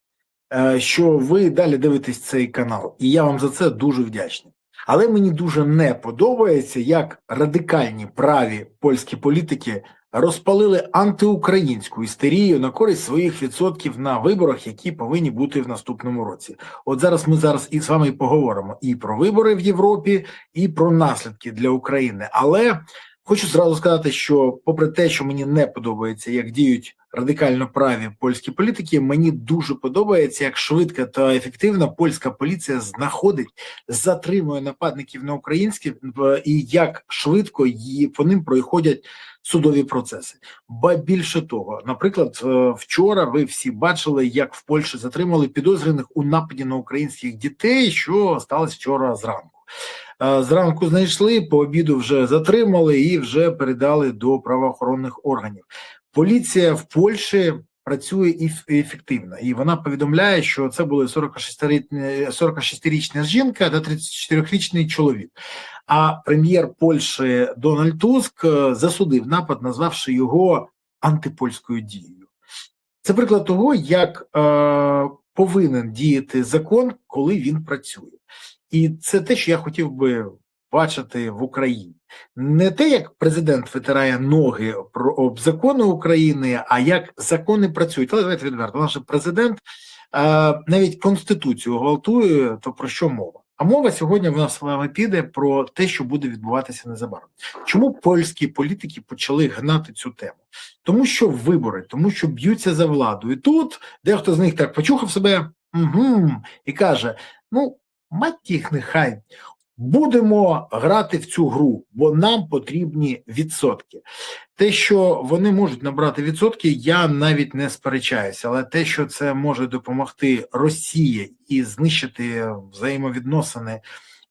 що ви далі дивитесь цей канал, і я вам за це дуже вдячний. Але мені дуже не подобається, як радикальні праві польські політики розпалили антиукраїнську істерію на користь своїх відсотків на виборах, які повинні бути в наступному році. От зараз ми і з вами поговоримо і про вибори в Європі, і про наслідки для України. Але хочу зразу сказати, що попри те, що мені не подобається, як діють радикально праві польські політики, мені дуже подобається, як швидко та ефективно польська поліція знаходить, затримує нападників на українські, і як швидко по ним проходять судові процеси. Ба більше того, наприклад, вчора ви всі бачили, як в Польщі затримали підозрюваних у нападі на українських дітей, що сталося вчора зранку. Зранку знайшли, по обіду вже затримали і вже передали до правоохоронних органів. Поліція в Польщі працює ефективно, і вона повідомляє, що це були 46-річна жінка та 34-річний чоловік. А прем'єр Польщі Дональд Туск засудив напад, назвавши його антипольською дією. Це приклад того, як повинен діяти закон, коли він працює. І це те, що я хотів би бачити в Україні. Не те, як президент витирає ноги об закони України, а як закони працюють. Але давайте відверто, наш президент навіть Конституцію гвалтує, то про що мова? А мова сьогодні в нас з вами піде про те, що буде відбуватися незабаром. Чому польські політики почали гнати цю тему? Тому що вибори, тому що б'ються за владу. І тут дехто з них так почухав себе і каже, ну, мать їх нехай, будемо грати в цю гру, бо нам потрібні відсотки. Те, що вони можуть набрати відсотки, я навіть не сперечаюся, але те, що це може допомогти Росії і знищити взаємовідносини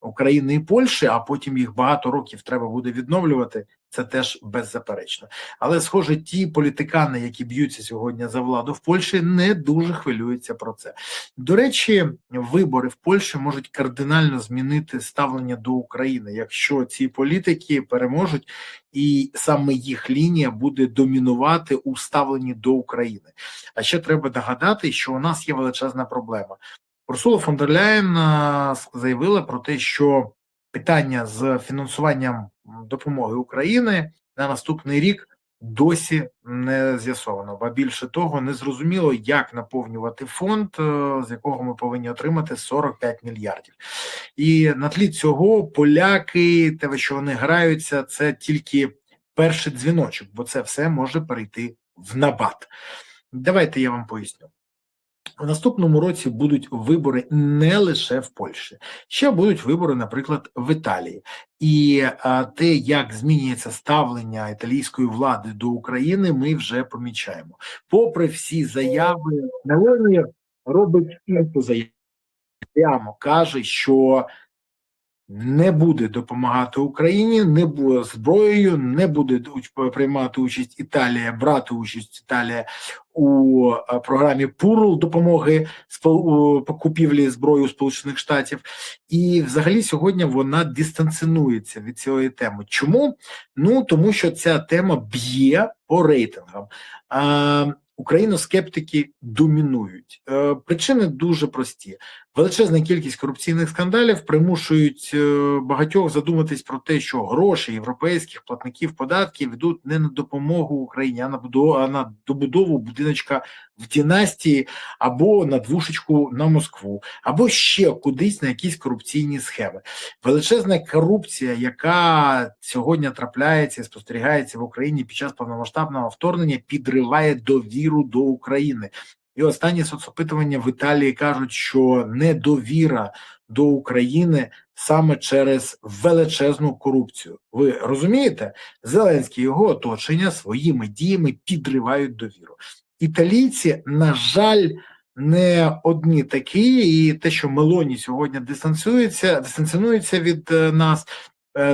України і Польщі, а потім їх багато років треба буде відновлювати, Це теж беззаперечно. Але, схоже, ті політикани, які б'ються сьогодні за владу в Польщі, не дуже хвилюються про це. До речі, вибори в Польщі можуть кардинально змінити ставлення до України, якщо ці політики переможуть, і саме їх лінія буде домінувати у ставленні до України. А ще треба нагадати, що у нас є величезна проблема. Урсула фон дер Ляєн заявила про те, що питання з фінансуванням допомоги України на наступний рік досі не з'ясовано, ба більше того, не зрозуміло, як наповнювати фонд, з якого ми повинні отримати 45 мільярдів. І на тлі цього поляки, те, що вони граються, це тільки перший дзвіночок, бо це все може перейти в набат. Давайте я вам поясню. У наступному році будуть вибори не лише в Польщі, ще будуть вибори, наприклад, в Італії. І те, як змінюється ставлення італійської влади до України, ми вже помічаємо. Попри всі заяви, Мелоні робить іншу заяву. Прямо каже, що не буде допомагати Україні, не буде зброєю, не буде приймати участь Італія, брати участь Італія у програмі ПУРЛ допомоги по купівлі зброї у Сполучених Штатів. І взагалі сьогодні вона дистанціонується від цієї теми. Чому? Ну, тому що ця тема б'є по рейтингам. Україноскептики домінують. Причини дуже прості. Величезна кількість корупційних скандалів примушують багатьох задуматись про те, що гроші європейських платників податків йдуть не на допомогу Україні, а на добудову будиночка в династії, або на двушечку на Москву, або ще кудись на якісь корупційні схеми. Величезна корупція, яка сьогодні трапляється і спостерігається в Україні під час повномасштабного вторгнення, підриває довіру до України. І останні соцопитування в Італії кажуть, що недовіра до України саме через величезну корупцію. Ви розумієте? Зеленський і його оточення своїми діями підривають довіру. Італійці, на жаль, не одні такі, і те, що Мелоні сьогодні дистанціонується від нас,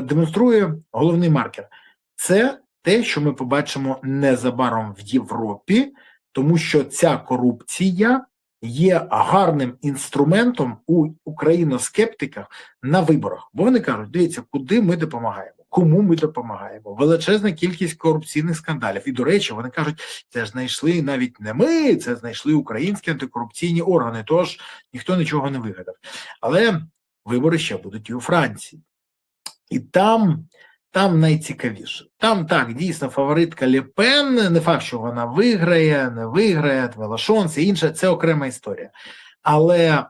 демонструє головний маркер. Це те, що ми побачимо незабаром в Європі, тому що ця корупція є гарним інструментом у україноскептиках на виборах. Бо вони кажуть, дивіться, куди ми допомагаємо, кому ми допомагаємо. Величезна кількість корупційних скандалів. І, до речі, вони кажуть, це ж знайшли навіть не ми, це знайшли українські антикорупційні органи, тож ніхто нічого не вигадав. Але вибори ще будуть і у Франції. І там найцікавіше. Там так, дійсно, фаворитка Ле Пен, не факт, що вона виграє, не виграє, Мелашон, все інше, це окрема історія. Але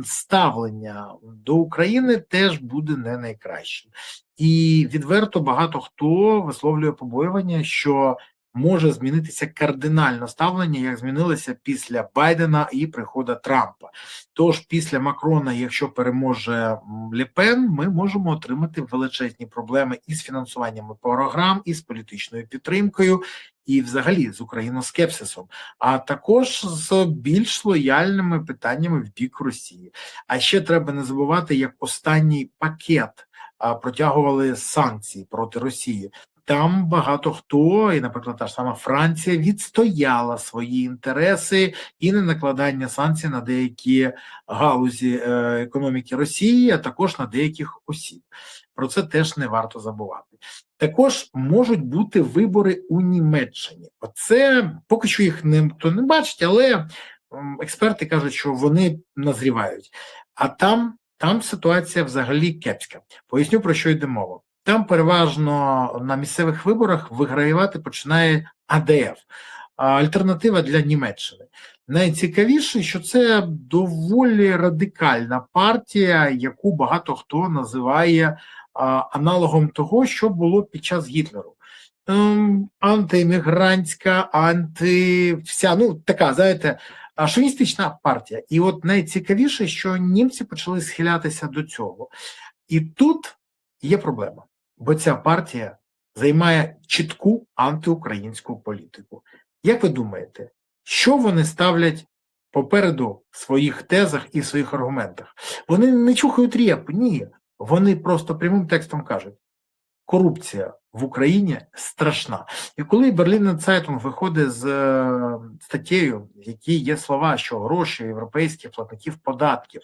ставлення до України теж буде не найкращим. І відверто багато хто висловлює побоювання, що може змінитися кардинально ставлення, як змінилося після Байдена і приходу Трампа. Тож після Макрона, якщо переможе Ле Пен, ми можемо отримати величезні проблеми із фінансуванням програм, із політичною підтримкою, і взагалі з україноскепсисом, а також з більш лояльними питаннями в бік Росії. А ще треба не забувати, як останній пакет протягували санкції проти Росії. Там багато хто, і, наприклад, та ж сама Франція, відстояла свої інтереси і не накладання санкцій на деякі галузі економіки Росії, а також на деяких осіб. Про це теж не варто забувати. Також можуть бути вибори у Німеччині. Оце поки що їх ніхто не бачить, але експерти кажуть, що вони назрівають. А там ситуація взагалі кепська. Поясню, про що йде мова. Там переважно на місцевих виборах вигравати починає АДФ, альтернатива для Німеччини. Найцікавіше, що це доволі радикальна партія, яку багато хто називає аналогом того, що було під час Гітлеру. Антиіммігрантська, така, знаєте, шовіністична партія. І от найцікавіше, що німці почали схилятися до цього. І тут є проблема. Бо ця партія займає чітку антиукраїнську політику. Як ви думаєте, що вони ставлять попереду в своїх тезах і в своїх аргументах? Вони не чухають реп, ні. Вони просто прямим текстом кажуть, корупція в Україні страшна. І коли Berliner Zeitung виходить з статтєю, в якій є слова, що гроші європейських платників податків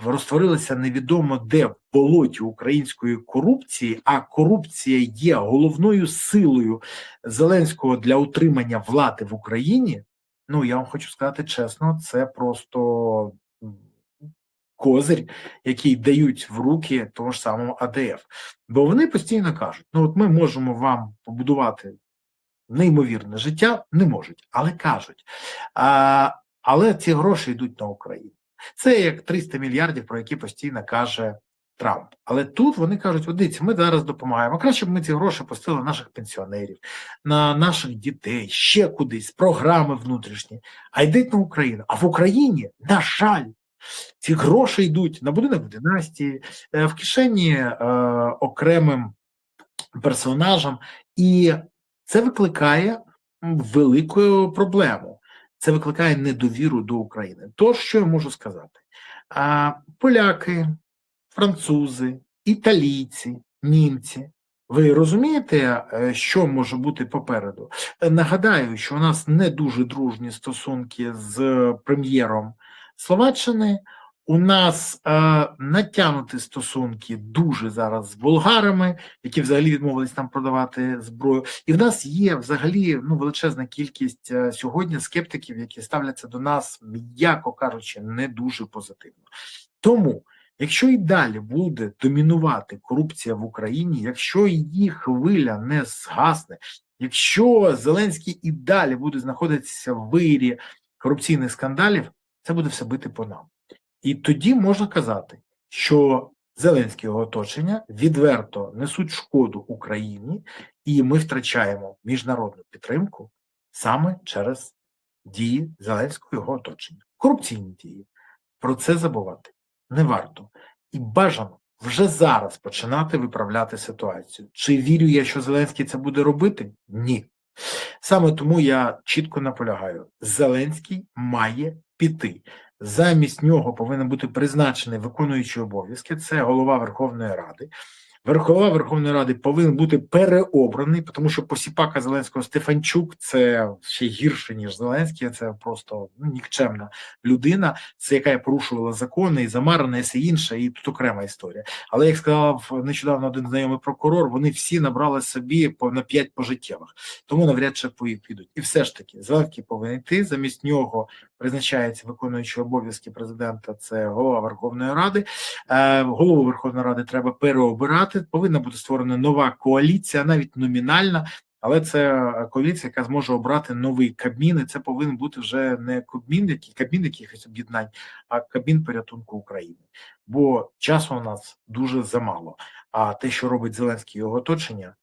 розтворилися невідомо де в болоті української корупції, а корупція є головною силою Зеленського для утримання влади в Україні, ну, я вам хочу сказати чесно, це просто козир, який дають в руки того ж самого АДФ. Бо вони постійно кажуть, ну от ми можемо вам побудувати неймовірне життя, не можуть, але кажуть. Але ці гроші йдуть на Україну. Це як 300 мільярдів, про які постійно каже Трамп. Але тут вони кажуть, от дивіться, ми зараз допомагаємо. Краще б ми ці гроші пустили на наших пенсіонерів, на наших дітей, ще кудись, програми внутрішні, а йдуть на Україну. А в Україні, на жаль, ці гроші йдуть на будинок в династії, в кишені окремим персонажам, і це викликає велику проблему. Це викликає недовіру до України. Тож, що я можу сказати? Поляки, французи, італійці, німці, ви розумієте, що може бути попереду? Нагадаю, що у нас не дуже дружні стосунки з прем'єром Словаччини, у нас натягнуті стосунки дуже зараз з болгарами, які взагалі відмовились нам продавати зброю. І в нас є взагалі величезна кількість сьогодні скептиків, які ставляться до нас, м'яко кажучи, не дуже позитивно. Тому, якщо і далі буде домінувати корупція в Україні, якщо її хвиля не згасне, якщо Зеленський і далі буде знаходитися в вирі корупційних скандалів, це буде все бити по нам. І тоді можна казати, що Зеленський і його оточення відверто несуть шкоду Україні, і ми втрачаємо міжнародну підтримку саме через дії Зеленського і його оточення. Корупційні дії. Про це забувати не варто. І бажано вже зараз починати виправляти ситуацію. Чи вірю я, що Зеленський це буде робити? Ні. Саме тому я чітко наполягаю, Зеленський має піти. Замість нього повинен бути призначений виконуючий обов'язки, це голова Верховної Ради. Голова Верховної Ради повинен бути переобраний, тому що посіпака Зеленського Стефанчук – це ще гірше, ніж Зеленський, це просто нікчемна людина, це яка порушувала закони, і замарана, і все інше, і тут окрема історія. Але, як сказав нещодавно один знайомий прокурор, вони всі набрали собі на 5 пожиттєвих, тому навряд чи підуть. І все ж таки, Зеленський повинен йти, замість нього призначається виконуючий обов'язки президента, це голова Верховної Ради. Голову Верховної Ради треба переобирати, повинна бути створена нова коаліція, навіть номінальна, але це коаліція, яка зможе обрати новий Кабмін, і це повинен бути вже не Кабмін якихось об'єднань, а Кабмін порятунку України. Бо часу у нас дуже замало, а те, що робить Зеленський і його оточення,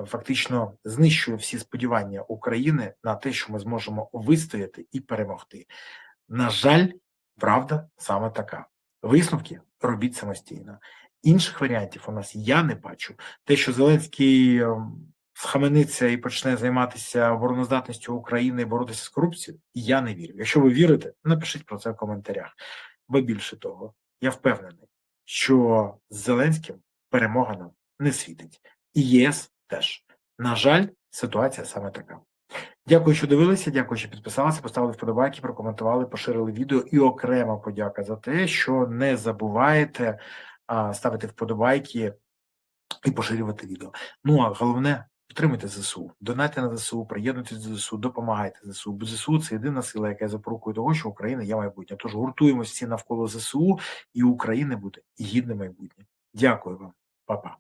фактично знищує всі сподівання України на те, що ми зможемо вистояти і перемогти. На жаль, правда саме така. Висновки робіть самостійно. Інших варіантів у нас я не бачу. Те, що Зеленський схамениться і почне займатися обороноздатністю України і боротися з корупцією, я не вірю. Якщо ви вірите, напишіть про це в коментарях. Бо більше того, я впевнений, що з Зеленським перемога нам не світить. І ЄС теж. На жаль, ситуація саме така. Дякую, що дивилися, дякую, що підписалися, поставили вподобайки, прокоментували, поширили відео. І окрема подяка за те, що не забуваєте ставити вподобайки і поширювати відео. Ну, а головне, підтримуйте ЗСУ, донайте на ЗСУ, приєднуйтесь до ЗСУ, допомагайте ЗСУ. Бо ЗСУ – це єдина сила, яка запорукує того, що Україна є майбутнє. Тож гуртуємося всі навколо ЗСУ, і у України буде гідне майбутнє. Дякую вам. Па-па.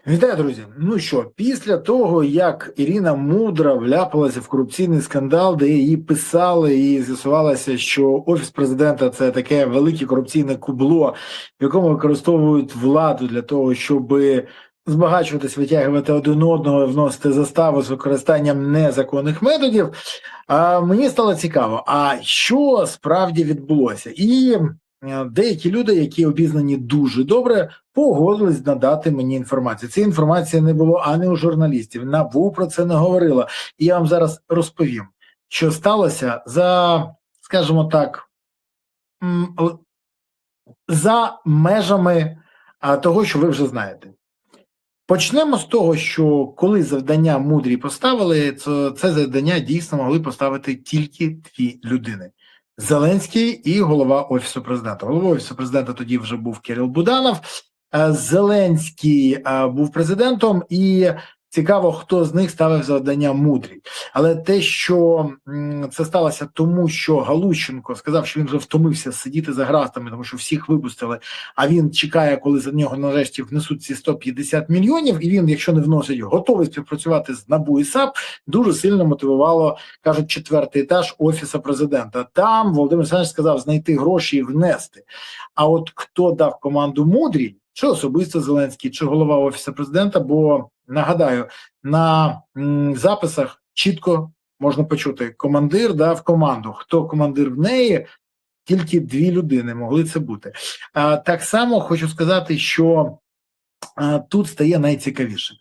Вітаю, друзі! Ну що, після того, як Ірина Мудра вляпалася в корупційний скандал, де її писали і з'ясувалося, що Офіс президента – це таке велике корупційне кубло, в якому використовують владу для того, щоб збагачуватись, витягувати один одного, вносити заставу з використанням незаконних методів, мені стало цікаво, а що справді відбулося? І деякі люди, які обізнані дуже добре, погодились надати мені інформацію. Цієї інформації не було ані у журналістів, НАБУ про це не говорила. І я вам зараз розповім, що сталося за, скажімо так, за межами того, що ви вже знаєте. Почнемо з того, що коли завдання мудрі поставили, то це завдання дійсно могли поставити тільки дві людини. Зеленський і голова Офісу Президента. Головою Офісу Президента тоді вже був Кирил Буданов, Зеленський був президентом, і цікаво, хто з них ставив завдання мудрі. Але те, що це сталося тому, що Галущенко сказав, що він вже втомився сидіти за ґратами, тому що всіх випустили, а він чекає, коли за нього нарешті внесуть ці 150 мільйонів, і він, якщо не вносить, готовий співпрацювати з НАБУ і САП, дуже сильно мотивувало, кажуть, 4-й етаж Офісу Президента. Там Володимир Олександрович сказав знайти гроші і внести. А от хто дав команду мудрій, чи особисто Зеленський, чи голова Офісу Президента, бо, нагадаю, на записах чітко можна почути, командир дав команду. Хто командир в неї, тільки дві людини могли це бути. Так само хочу сказати, що тут стає найцікавіше.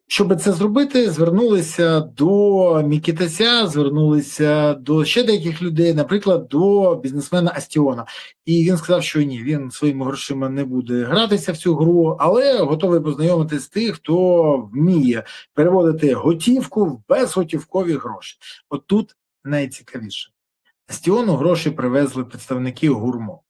Щоб це зробити, звернулися до Мікітася, звернулися до ще деяких людей, наприклад, до бізнесмена Астіона. І він сказав, що ні, він своїми грошима не буде гратися в цю гру, але готовий познайомитися з тих, хто вміє переводити готівку в безготівкові гроші. От тут найцікавіше. Астіону гроші привезли представники ГУРМО.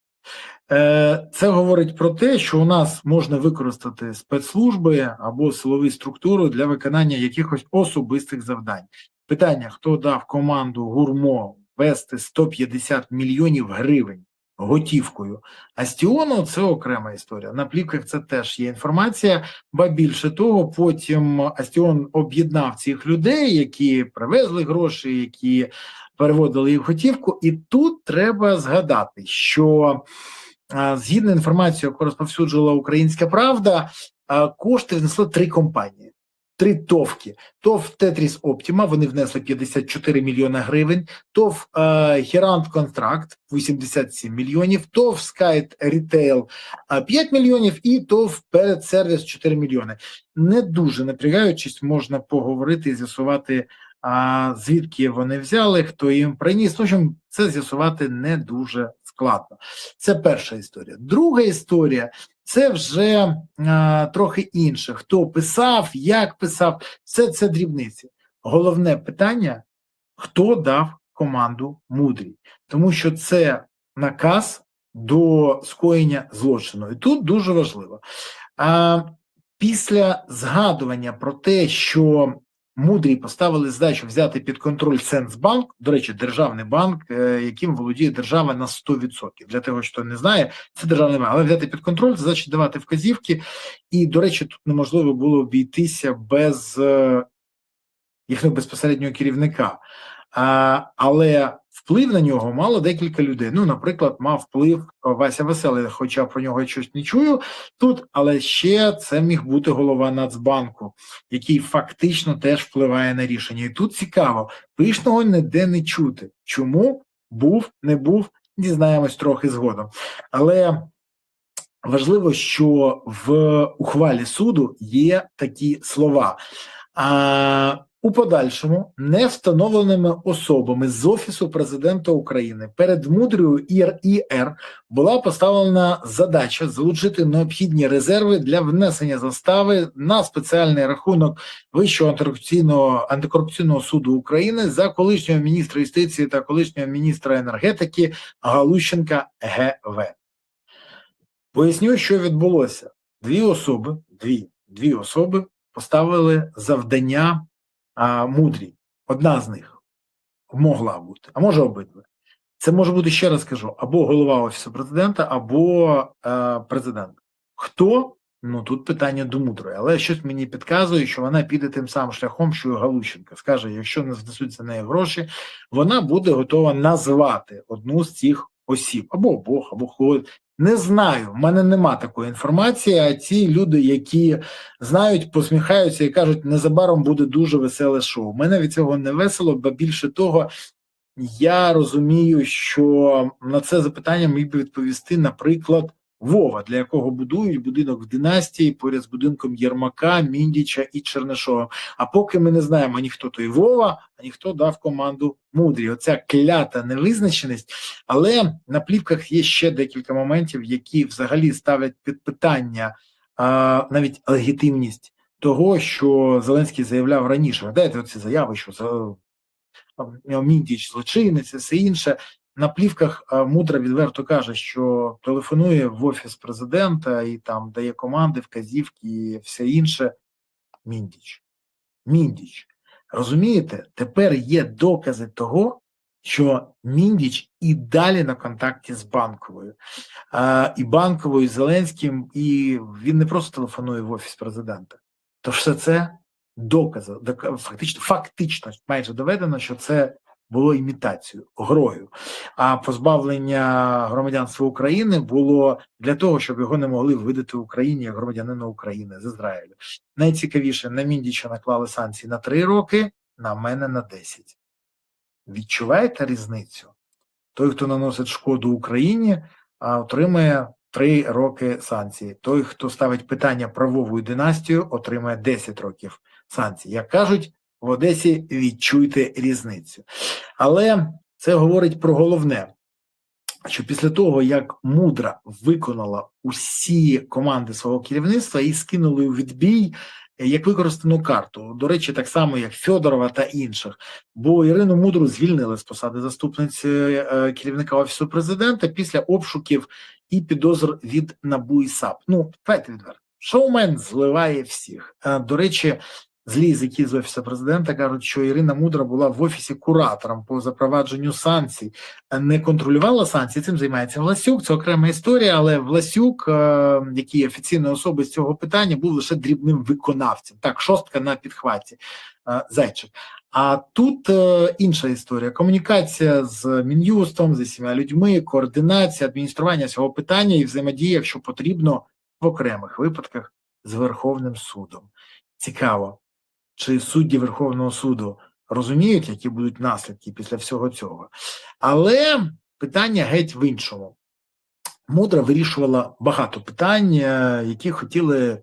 Це говорить про те, що у нас можна використати спецслужби або силові структури для виконання якихось особистих завдань. Питання, хто дав команду ГУРМО вести 150 мільйонів гривень готівкою Астіону, це окрема історія. На плівках це теж є інформація, ба більше того, потім Астіон об'єднав цих людей, які привезли гроші, які переводили їх готівку, і тут треба згадати, що згідно інформації, яку розповсюджувала «Українська правда», кошти внесли 3 компанії, 3 ТОВки. ТОВ «Тетріс Оптіма», вони внесли 54 мільйони гривень, ТОВ «Герант Контракт» 87 мільйонів, ТОВ «Скайт Рітейл» 5 мільйонів і ТОВ «Передсервіс» 4 мільйони. Не дуже напрягаючись, можна поговорити і з'ясувати, звідки вони взяли, хто їм приніс. В общем, це з'ясувати не дуже складно. Це перша історія. Друга історія – це вже трохи інше. Хто писав, як писав, все це дрібниці. Головне питання – хто дав команду мудрій. Тому що це наказ до скоєння злочину. І тут дуже важливо. Після згадування про те, що мудрі поставили задачу взяти під контроль Сенсбанк, до речі, державний банк, яким володіє держава на 100%. Для того, хто не знає, це державний банк. Але взяти під контроль, це значить давати вказівки. І, до речі, тут неможливо було обійтися без їхнього безпосереднього керівника. Але вплив на нього мало декілька людей. Ну, наприклад, мав вплив Вася Веселий, хоча про нього я щось не чую тут, але ще це міг бути голова Нацбанку, який фактично теж впливає на рішення. І тут цікаво, Пишного ніде не чути. Чому? Був, не був, дізнаємось трохи згодом. Але важливо, що в ухвалі суду є такі слова. У подальшому невстановленими особами з Офісу Президента України перед мудрою ІР була поставлена задача залучити необхідні резерви для внесення застави на спеціальний рахунок Вищого антикорупційного суду України за колишнього міністра юстиції та колишнього міністра енергетики Галущенка ГВ. Поясню, що відбулося. Дві особи поставили завдання мудрі. Одна з них могла бути, а може обидва. Це може бути, ще раз кажу, або голова Офісу Президента, або президент. Хто? Ну, тут питання до мудрої. Але щось мені підказує, що вона піде тим самим шляхом, що і Галущенка. Скаже, якщо не внесуться на неї гроші, вона буде готова назвати одну з цих осіб. Або обох, або когось. Не знаю, в мене нема такої інформації, а ці люди, які знають, посміхаються і кажуть, незабаром буде дуже веселе шоу. Мене від цього не весело, бо більше того, Я розумію, що на це запитання міг би відповісти, наприклад, Вова, для якого будують будинок в династії поряд з будинком Єрмака, Міндіча і Чернишова. А поки ми не знаємо ані хто той Вова, ані хто дав команду Мудрій. Оця клята невизначеність. Але на плівках є ще декілька моментів, які взагалі ставлять під питання навіть легітимність того, що Зеленський заявляв раніше. Дайте оці заяви, що Міндіч злочинець, все інше. На плівках Мудра відверто каже, що телефонує в офіс президента і там дає команди, вказівки і все інше. Міндіч. Розумієте, тепер є докази того, що Міндіч і далі на контакті з Банковою. І Банковою, і Зеленським, і він не просто телефонує в офіс президента. Тож все це докази, фактично майже доведено, що це було імітацією, грою. А позбавлення громадянства України було для того, щоб його не могли видати Україні як громадянина України з Ізраїлю. Найцікавіше, на Міндіча наклали санкції на 3 роки, на мене на 10. Відчуваєте різницю? Той, хто наносить шкоду Україні, отримає 3 роки санкцій. Той, хто ставить питання про Вову і династію, отримає 10 років санкцій. Як кажуть, в Одесі відчуйте різницю. Але це говорить про головне, що після того, як Мудра виконала усі команди свого керівництва і скинули у відбій як використану карту. До речі, так само, як Фьодорова та інших. Бо Ірину Мудру звільнили з посади заступниці керівника Офісу президента після обшуків і підозр від НАБУ і САП. Ну, давайте відверто. Шоумен зливає всіх. До речі, злі язики з Офісу президента кажуть, що Ірина Мудра була в Офісі куратором по запровадженню санкцій. Не контролювала санкції, цим займається Власюк, це окрема історія, але Власюк, який офіційною особою з цього питання, був лише дрібним виконавцем. Так, шостка на підхваті, зайчик. А тут інша історія. Комунікація з Мін'юстом, з усіма людьми, координація, адміністрування цього питання і взаємодія, якщо потрібно, в окремих випадках з Верховним судом. Цікаво. Чи судді Верховного суду розуміють, які будуть наслідки після всього цього. Але питання геть в іншому. Мудра вирішувала багато питань, які хотіли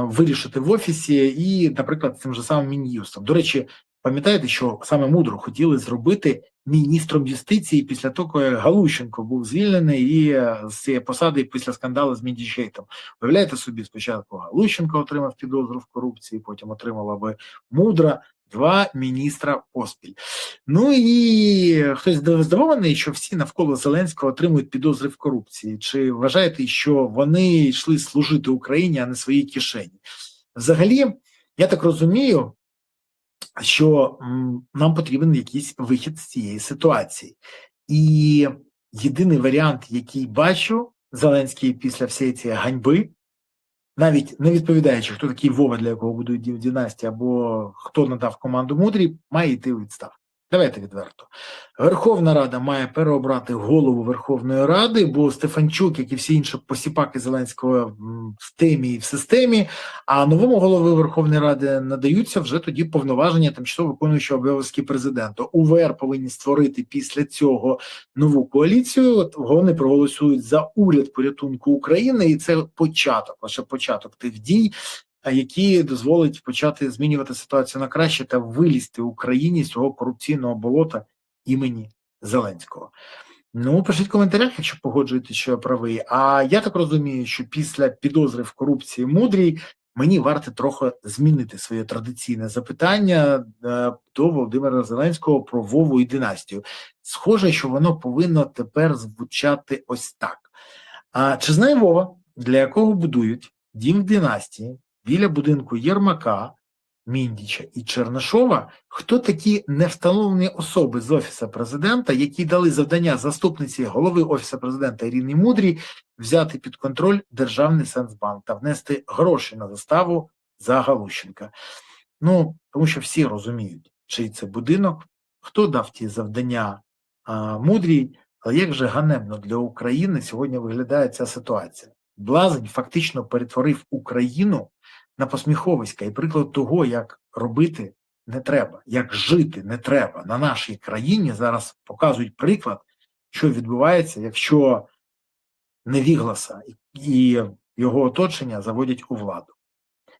вирішити в Офісі і, наприклад, цим же самим Мін'юстом. До речі, пам'ятаєте, що саме Мудру хотіли зробити міністром юстиції після того, як Галущенко був звільнений і з цієї посади після скандалу з Міндічейтом. Уявляєте собі, спочатку Галущенко отримав підозру в корупції, потім отримала би Мудра, 2 міністра поспіль. Ну і хтось здивований, що всі навколо Зеленського отримують підозри в корупції. Чи вважаєте, що вони йшли служити Україні, а не своїй кишені? Взагалі, я так розумію, що нам потрібен якийсь вихід з цієї ситуації. І єдиний варіант, який бачу Зеленський після всієї цієї ганьби, навіть не відповідаючи, хто такий Вова, для якого будують династії, або хто надав команду Мудрій, має йти у відставку. Давайте відверто. Верховна Рада має переобрати голову Верховної Ради, бо Стефанчук, як і всі інші посіпаки Зеленського в темі і в системі, а новому голові Верховної Ради надаються вже тоді повноваження тимчасово виконуючого обов'язки президента. УВР повинні створити після цього нову коаліцію, вони проголосують за уряд порятунку України, і це початок, лише початок тих дій, які дозволять почати змінювати ситуацію на краще та вилізти Україні з цього корупційного болота імені Зеленського. Ну, пишіть в коментарях, якщо погоджуєтеся, що я правий. А я так розумію, що після підозри в корупції Мудрій мені варто трохи змінити своє традиційне запитання до Володимира Зеленського про Вову і династію. Схоже, що воно повинно тепер звучати ось так. Чи знає Вова, для якого будують дім в династії, біля будинку Єрмака, Міндіча і Чернишова, хто такі невстановлені особи з Офісу президента, які дали завдання заступниці голови Офісу президента Ірині Мудрій взяти під контроль Державний Сенсбанк та внести гроші на заставу за Галущенка? Ну, тому що всі розуміють, чий це будинок, хто дав ті завдання Мудрій, але як же ганебно для України сьогодні виглядає ця ситуація. Блазень фактично перетворив Україну на посміховиська і приклад того, як робити не треба, як жити не треба. На нашій країні зараз показують приклад, що відбувається, якщо Невігласа і його оточення заводять у владу.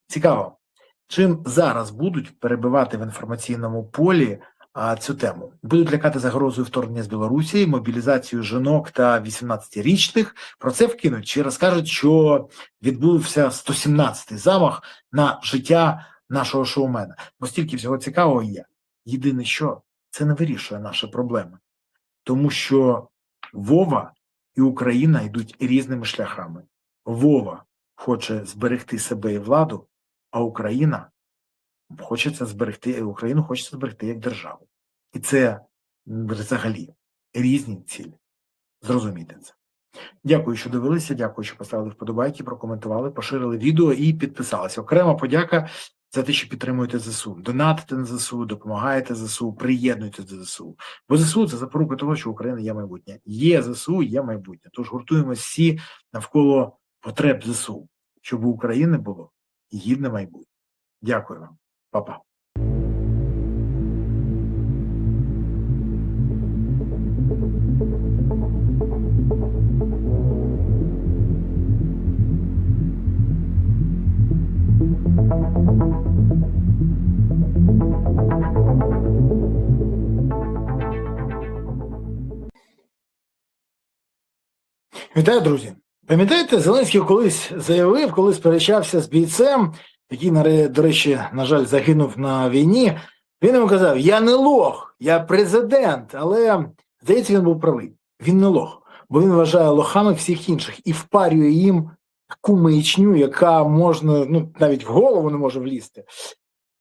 Цікаво, чим зараз будуть перебивати в інформаційному полі цю тему? Будуть лякати загрозою вторгнення з Білорусі, мобілізацію жінок та 18-річних. Про це вкинуть чи розкажуть, що відбувся 117-й замах на життя нашого шоумена. Бо стільки всього цікавого є. Єдине що, це не вирішує наші проблеми. Тому що Вова і Україна йдуть різними шляхами. Вова хоче зберегти себе і владу, а Україну хочеться зберегти як державу. І це взагалі різні цілі. Зрозумійте це. Дякую, що дивилися, дякую, що поставили вподобайки, прокоментували, поширили відео і підписалися. Окрема подяка за те, що підтримуєте ЗСУ. Донатите на ЗСУ, допомагаєте ЗСУ, приєднуйтесь до ЗСУ. Бо ЗСУ – це запорука того, що Україна є майбутнє. Є ЗСУ, є майбутнє. Тож гуртуємося всі навколо потреб ЗСУ, щоб у України було гідне майбутнє. Дякую вам. Па-па. Вітаю, друзі! Пам'ятаєте, Зеленський колись заявив, коли сперечався з бійцем, який, до речі, на жаль, загинув на війні, він йому казав: я не лох, я президент. Але, здається, він був правий. Він не лох, бо він вважає лохами всіх інших і впарює їм таку маячню, яка можна, навіть в голову не може влізти.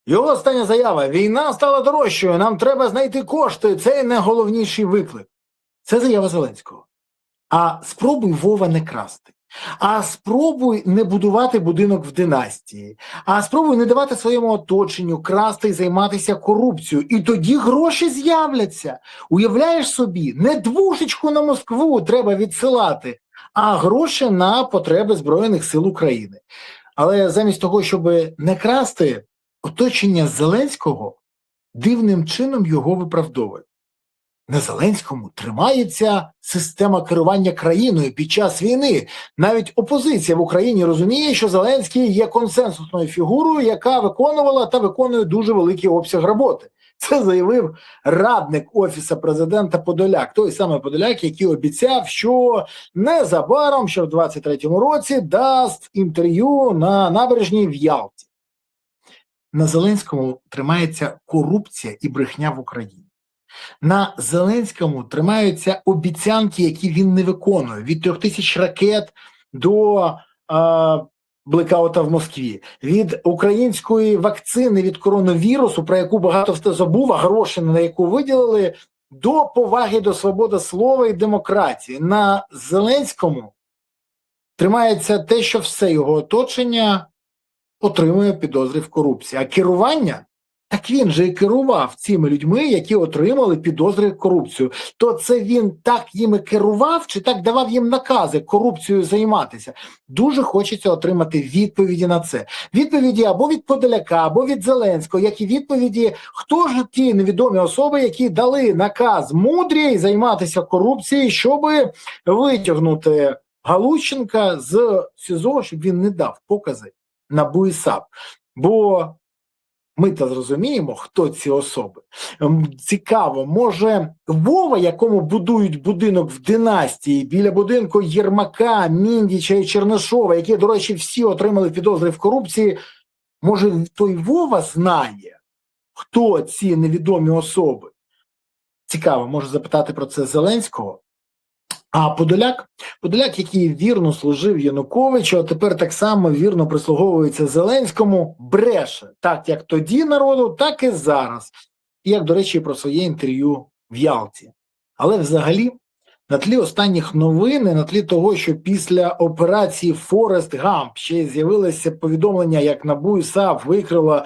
Його остання заява: війна стала дорожчою, нам треба знайти кошти, це найголовніший виклик. Це заява Зеленського. А спробуй, Вова, не красти. А спробуй не будувати будинок в династії. А спробуй не давати своєму оточенню красти і займатися корупцією. І тоді гроші з'являться. Уявляєш собі, не двушечку на Москву треба відсилати, а гроші на потреби Збройних сил України. Але замість того, щоб не красти, оточення Зеленського дивним чином його виправдовує. На Зеленському тримається система керування країною під час війни. Навіть опозиція в Україні розуміє, що Зеленський є консенсусною фігурою, яка виконувала та виконує дуже великий обсяг роботи. Це заявив радник Офісу президента Подоляк. Той самий Подоляк, який обіцяв, що незабаром, що в 23-му році, дасть інтерв'ю на набережній в Ялті. На Зеленському тримається корупція і брехня в Україні. На Зеленському тримаються обіцянки, які він не виконує. Від 3000 ракет до блекаута в Москві. Від української вакцини від коронавірусу, про яку багато хто забув, а гроші на яку виділили, до поваги до свободи слова і демократії. На Зеленському тримається те, що все його оточення отримує підозри в корупції. А керування? Так він же і керував цими людьми, які отримали підозри в корупцію. То це він так їми керував, чи так давав їм накази корупцією займатися? Дуже хочеться отримати відповіді на це. Відповіді або від Подоляка, або від Зеленського, як і відповіді, хто ж ті невідомі особи, які дали наказ Мудрій займатися корупцією, щоб витягнути Галущенка з СІЗО, щоб він не дав покази НАБУ і САП. Бо ми-то зрозуміємо, хто ці особи. Цікаво, може Вова, якому будують будинок в династії, біля будинку Єрмака, Міндіча і Чернишова, які, до речі, всі отримали підозри в корупції, може той Вова знає, хто ці невідомі особи? Цікаво, може запитати про це Зеленського. А Подоляк, який вірно служив Януковичу, а тепер так само вірно прислуговується Зеленському, бреше. Так, як тоді народу, так і зараз. І як, до речі, про своє інтерв'ю в Ялті. Але взагалі, на тлі останніх новин, на тлі того, що після операції Форест Гамп ще з'явилося повідомлення, як НАБУ і САП викрила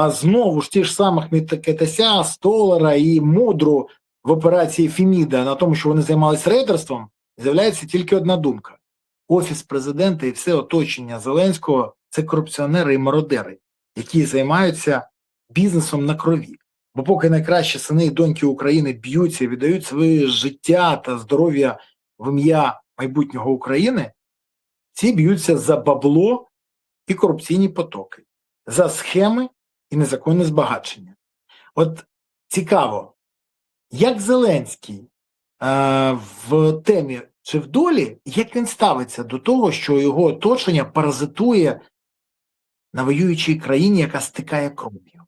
знову ж ті ж самих Мітекетеся, Столара і Мудру в операції Феміда, на тому, що вони займалися рейдерством, з'являється тільки одна думка. Офіс президента і все оточення Зеленського – це корупціонери і мародери, які займаються бізнесом на крові. Бо поки найкращі сини і доньки України б'ються і віддають своє життя та здоров'я в ім'я майбутнього України, ці б'ються за бабло і корупційні потоки, за схеми і незаконне збагачення. От цікаво, як Зеленський в темі чи в долі, як він ставиться до того, що його оточення паразитує на воюючій країні, яка стикає кров'ю.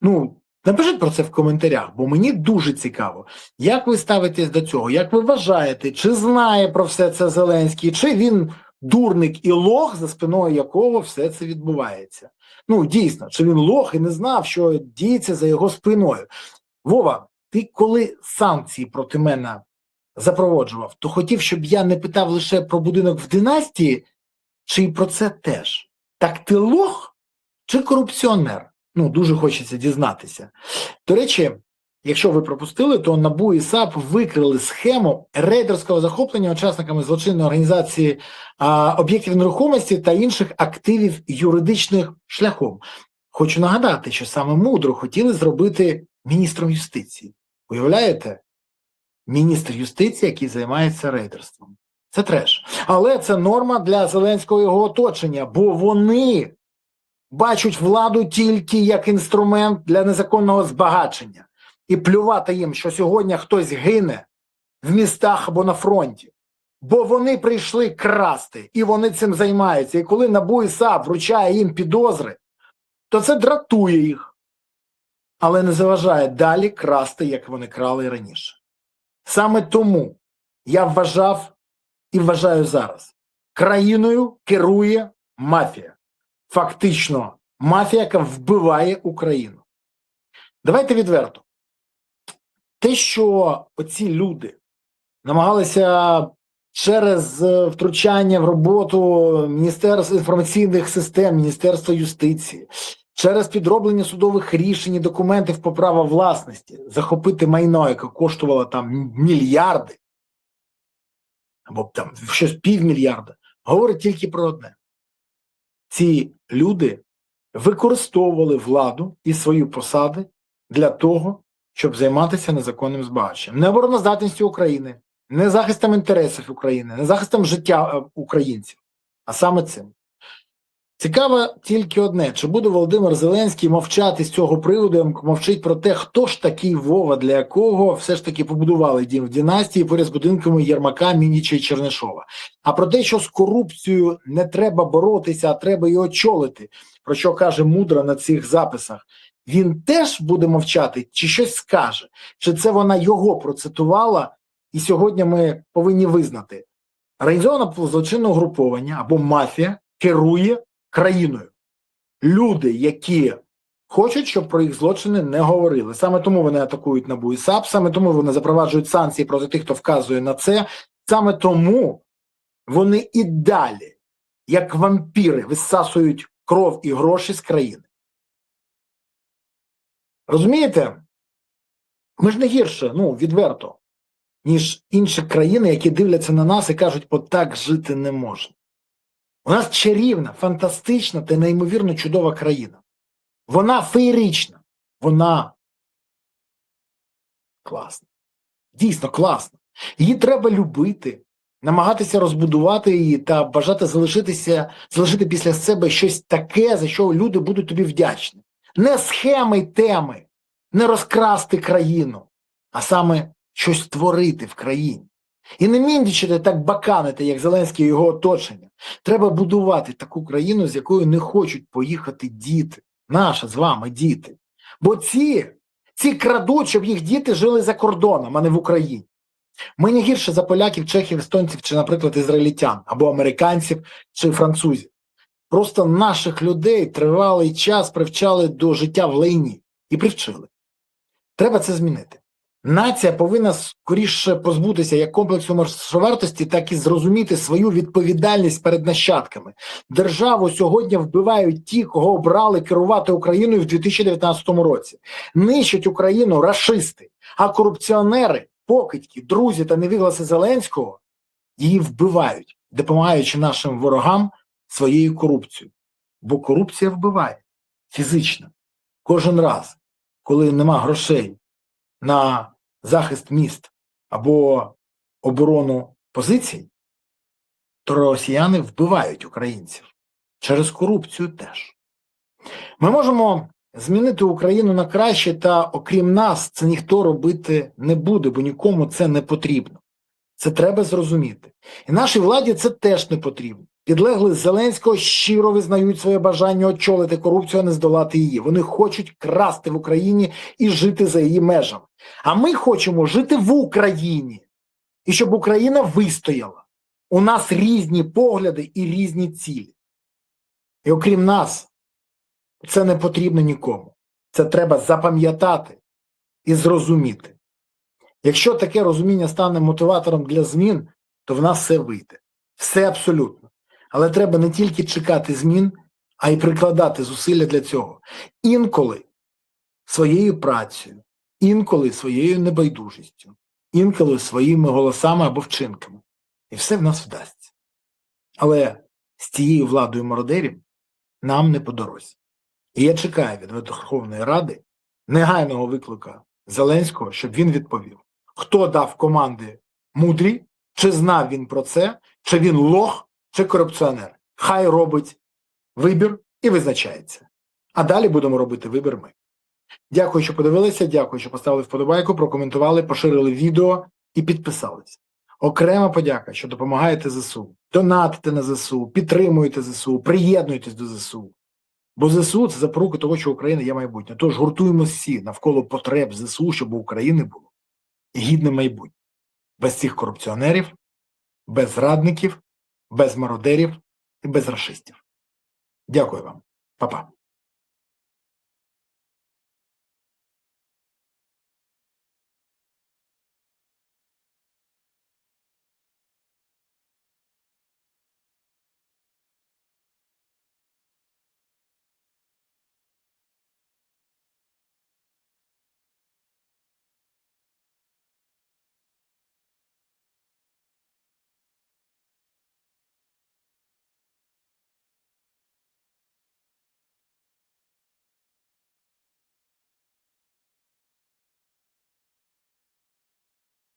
Ну, напишіть про це в коментарях, бо мені дуже цікаво, як ви ставитесь до цього, як ви вважаєте, чи знає про все це Зеленський, чи він дурник і лох, за спиною якого все це відбувається. Ну, дійсно, чи він лох і не знав, що діється за його спиною. Вова, ти коли санкції проти мене запроваджував, то хотів, щоб я не питав лише про будинок в династії, чи й про це теж. Так ти лох чи корупціонер? Ну, дуже хочеться дізнатися. До речі, якщо ви пропустили, то НАБУ і САП викрили схему рейдерського захоплення учасниками злочинної організації об'єктів нерухомості та інших активів юридичних шляхом. Хочу нагадати, що саме Мудру хотіли зробити міністром юстиції. Уявляєте? Міністр юстиції, який займається рейдерством. Це треш. Але це норма для Зеленського і його оточення, бо вони бачать владу тільки як інструмент для незаконного збагачення. І плювати їм, що сьогодні хтось гине в містах або на фронті. Бо вони прийшли красти, і вони цим займаються. І коли НАБУ і САП вручає їм підозри, то це дратує їх. Але не заважає далі красти, як вони крали і раніше. Саме тому я вважав і вважаю зараз, країною керує мафія. Фактично, мафія, яка вбиває Україну. Давайте відверто. Те, що оці люди намагалися через втручання в роботу Міністерства інформаційних систем, Міністерства юстиції, через підроблення судових рішень і документів по праву власності, захопити майно, яке коштувало там мільярди, або там щось півмільярда, говорить тільки про одне. Ці люди використовували владу і свої посади для того, щоб займатися незаконним збагаченням. Не обороноздатністю України, не захистом інтересів України, не захистом життя українців, а саме цим. Цікаво тільки одне, чи буде Володимир Зеленський мовчати з цього приводу, як мовчить про те, хто ж такий Вова, для якого все ж таки побудували дім в династії поряд з будинками Єрмака, Мініча і Чернишова. А про те, що з корупцією не треба боротися, а треба її очолити, про що каже Мудра на цих записах, він теж буде мовчати, чи щось скаже? Чи це вона його процитувала, і сьогодні ми повинні визнати, організоване злочинне угруповання або мафія керує країною. Люди, які хочуть, щоб про їх злочини не говорили. Саме тому вони атакують НАБУ і САП, саме тому вони запроваджують санкції проти тих, хто вказує на це, саме тому вони і далі, як вампіри, висасують кров і гроші з країни. Розумієте? Ми ж не гірше, відверто, ніж інші країни, які дивляться на нас і кажуть, отак жити не можна. У нас чарівна, фантастична та неймовірно чудова країна. Вона феєрична. Вона класна. Дійсно класна. Її треба любити, намагатися розбудувати її та бажати залишити після себе щось таке, за що люди будуть тобі вдячні. Не схеми й теми, не розкрасти країну, а саме щось створити в країні. І не міндічити так баканити, як Зеленський і його оточення. Треба будувати таку країну, з якою не хочуть поїхати діти. Наші з вами діти. Бо ці крадуть, щоб їх діти жили за кордоном, а не в Україні. Ми не гірше за поляків, чехів, естонців чи, наприклад, ізраїльтян, або американців чи французів. Просто наших людей тривалий час привчали до життя в лайні. І привчили. Треба це змінити. Нація повинна скоріше позбутися як комплексу меншовартості, так і зрозуміти свою відповідальність перед нащадками. Державу сьогодні вбивають ті, кого обрали керувати Україною в 2019 році. Нищать Україну рашисти, а корупціонери, покидьки, друзі та невігласи Зеленського її вбивають, допомагаючи нашим ворогам своєю корупцією. Бо корупція вбиває фізично. кожен раз, коли нема грошей на захист міст або оборону позицій, то росіяни вбивають українців. Через корупцію теж. Ми можемо змінити Україну на краще, та окрім нас це ніхто робити не буде, бо нікому це не потрібно. Це треба зрозуміти. І нашій владі це теж не потрібно. Підлеглі Зеленського щиро визнають своє бажання очолити корупцію, а не здолати її. Вони хочуть красти в Україні і жити за її межами. А ми хочемо жити в Україні. І щоб Україна вистояла. У нас різні погляди і різні цілі. І окрім нас, це не потрібно нікому. Це треба запам'ятати і зрозуміти. Якщо таке розуміння стане мотиватором для змін, то в нас все вийде. Все абсолютно. Але треба не тільки чекати змін, а й прикладати зусилля для цього. Інколи своєю працею, інколи своєю небайдужістю, інколи своїми голосами або вчинками. І все в нас вдасться. Але з цією владою мародерів нам не по дорозі. І я чекаю від Верховної Ради негайного виклика Зеленського, щоб він відповів, хто дав команди мудрі, чи знав він про це, чи він лох, чи корупціонер. Хай робить вибір і визначається. А далі будемо робити вибір ми. Дякую, що подивилися, дякую, що поставили вподобайку, прокоментували, поширили відео і підписались. Окрема подяка, що допомагаєте ЗСУ. Донатите на ЗСУ, підтримуєте ЗСУ, приєднуйтесь до ЗСУ. Бо ЗСУ – це запорука того, що Україна є майбутнє. Тож гуртуємо всі навколо потреб ЗСУ, щоб у України було гідне майбутнє. Без цих корупціонерів, без зрадників, без мародерів і без рашистів. Дякую вам. Па-па.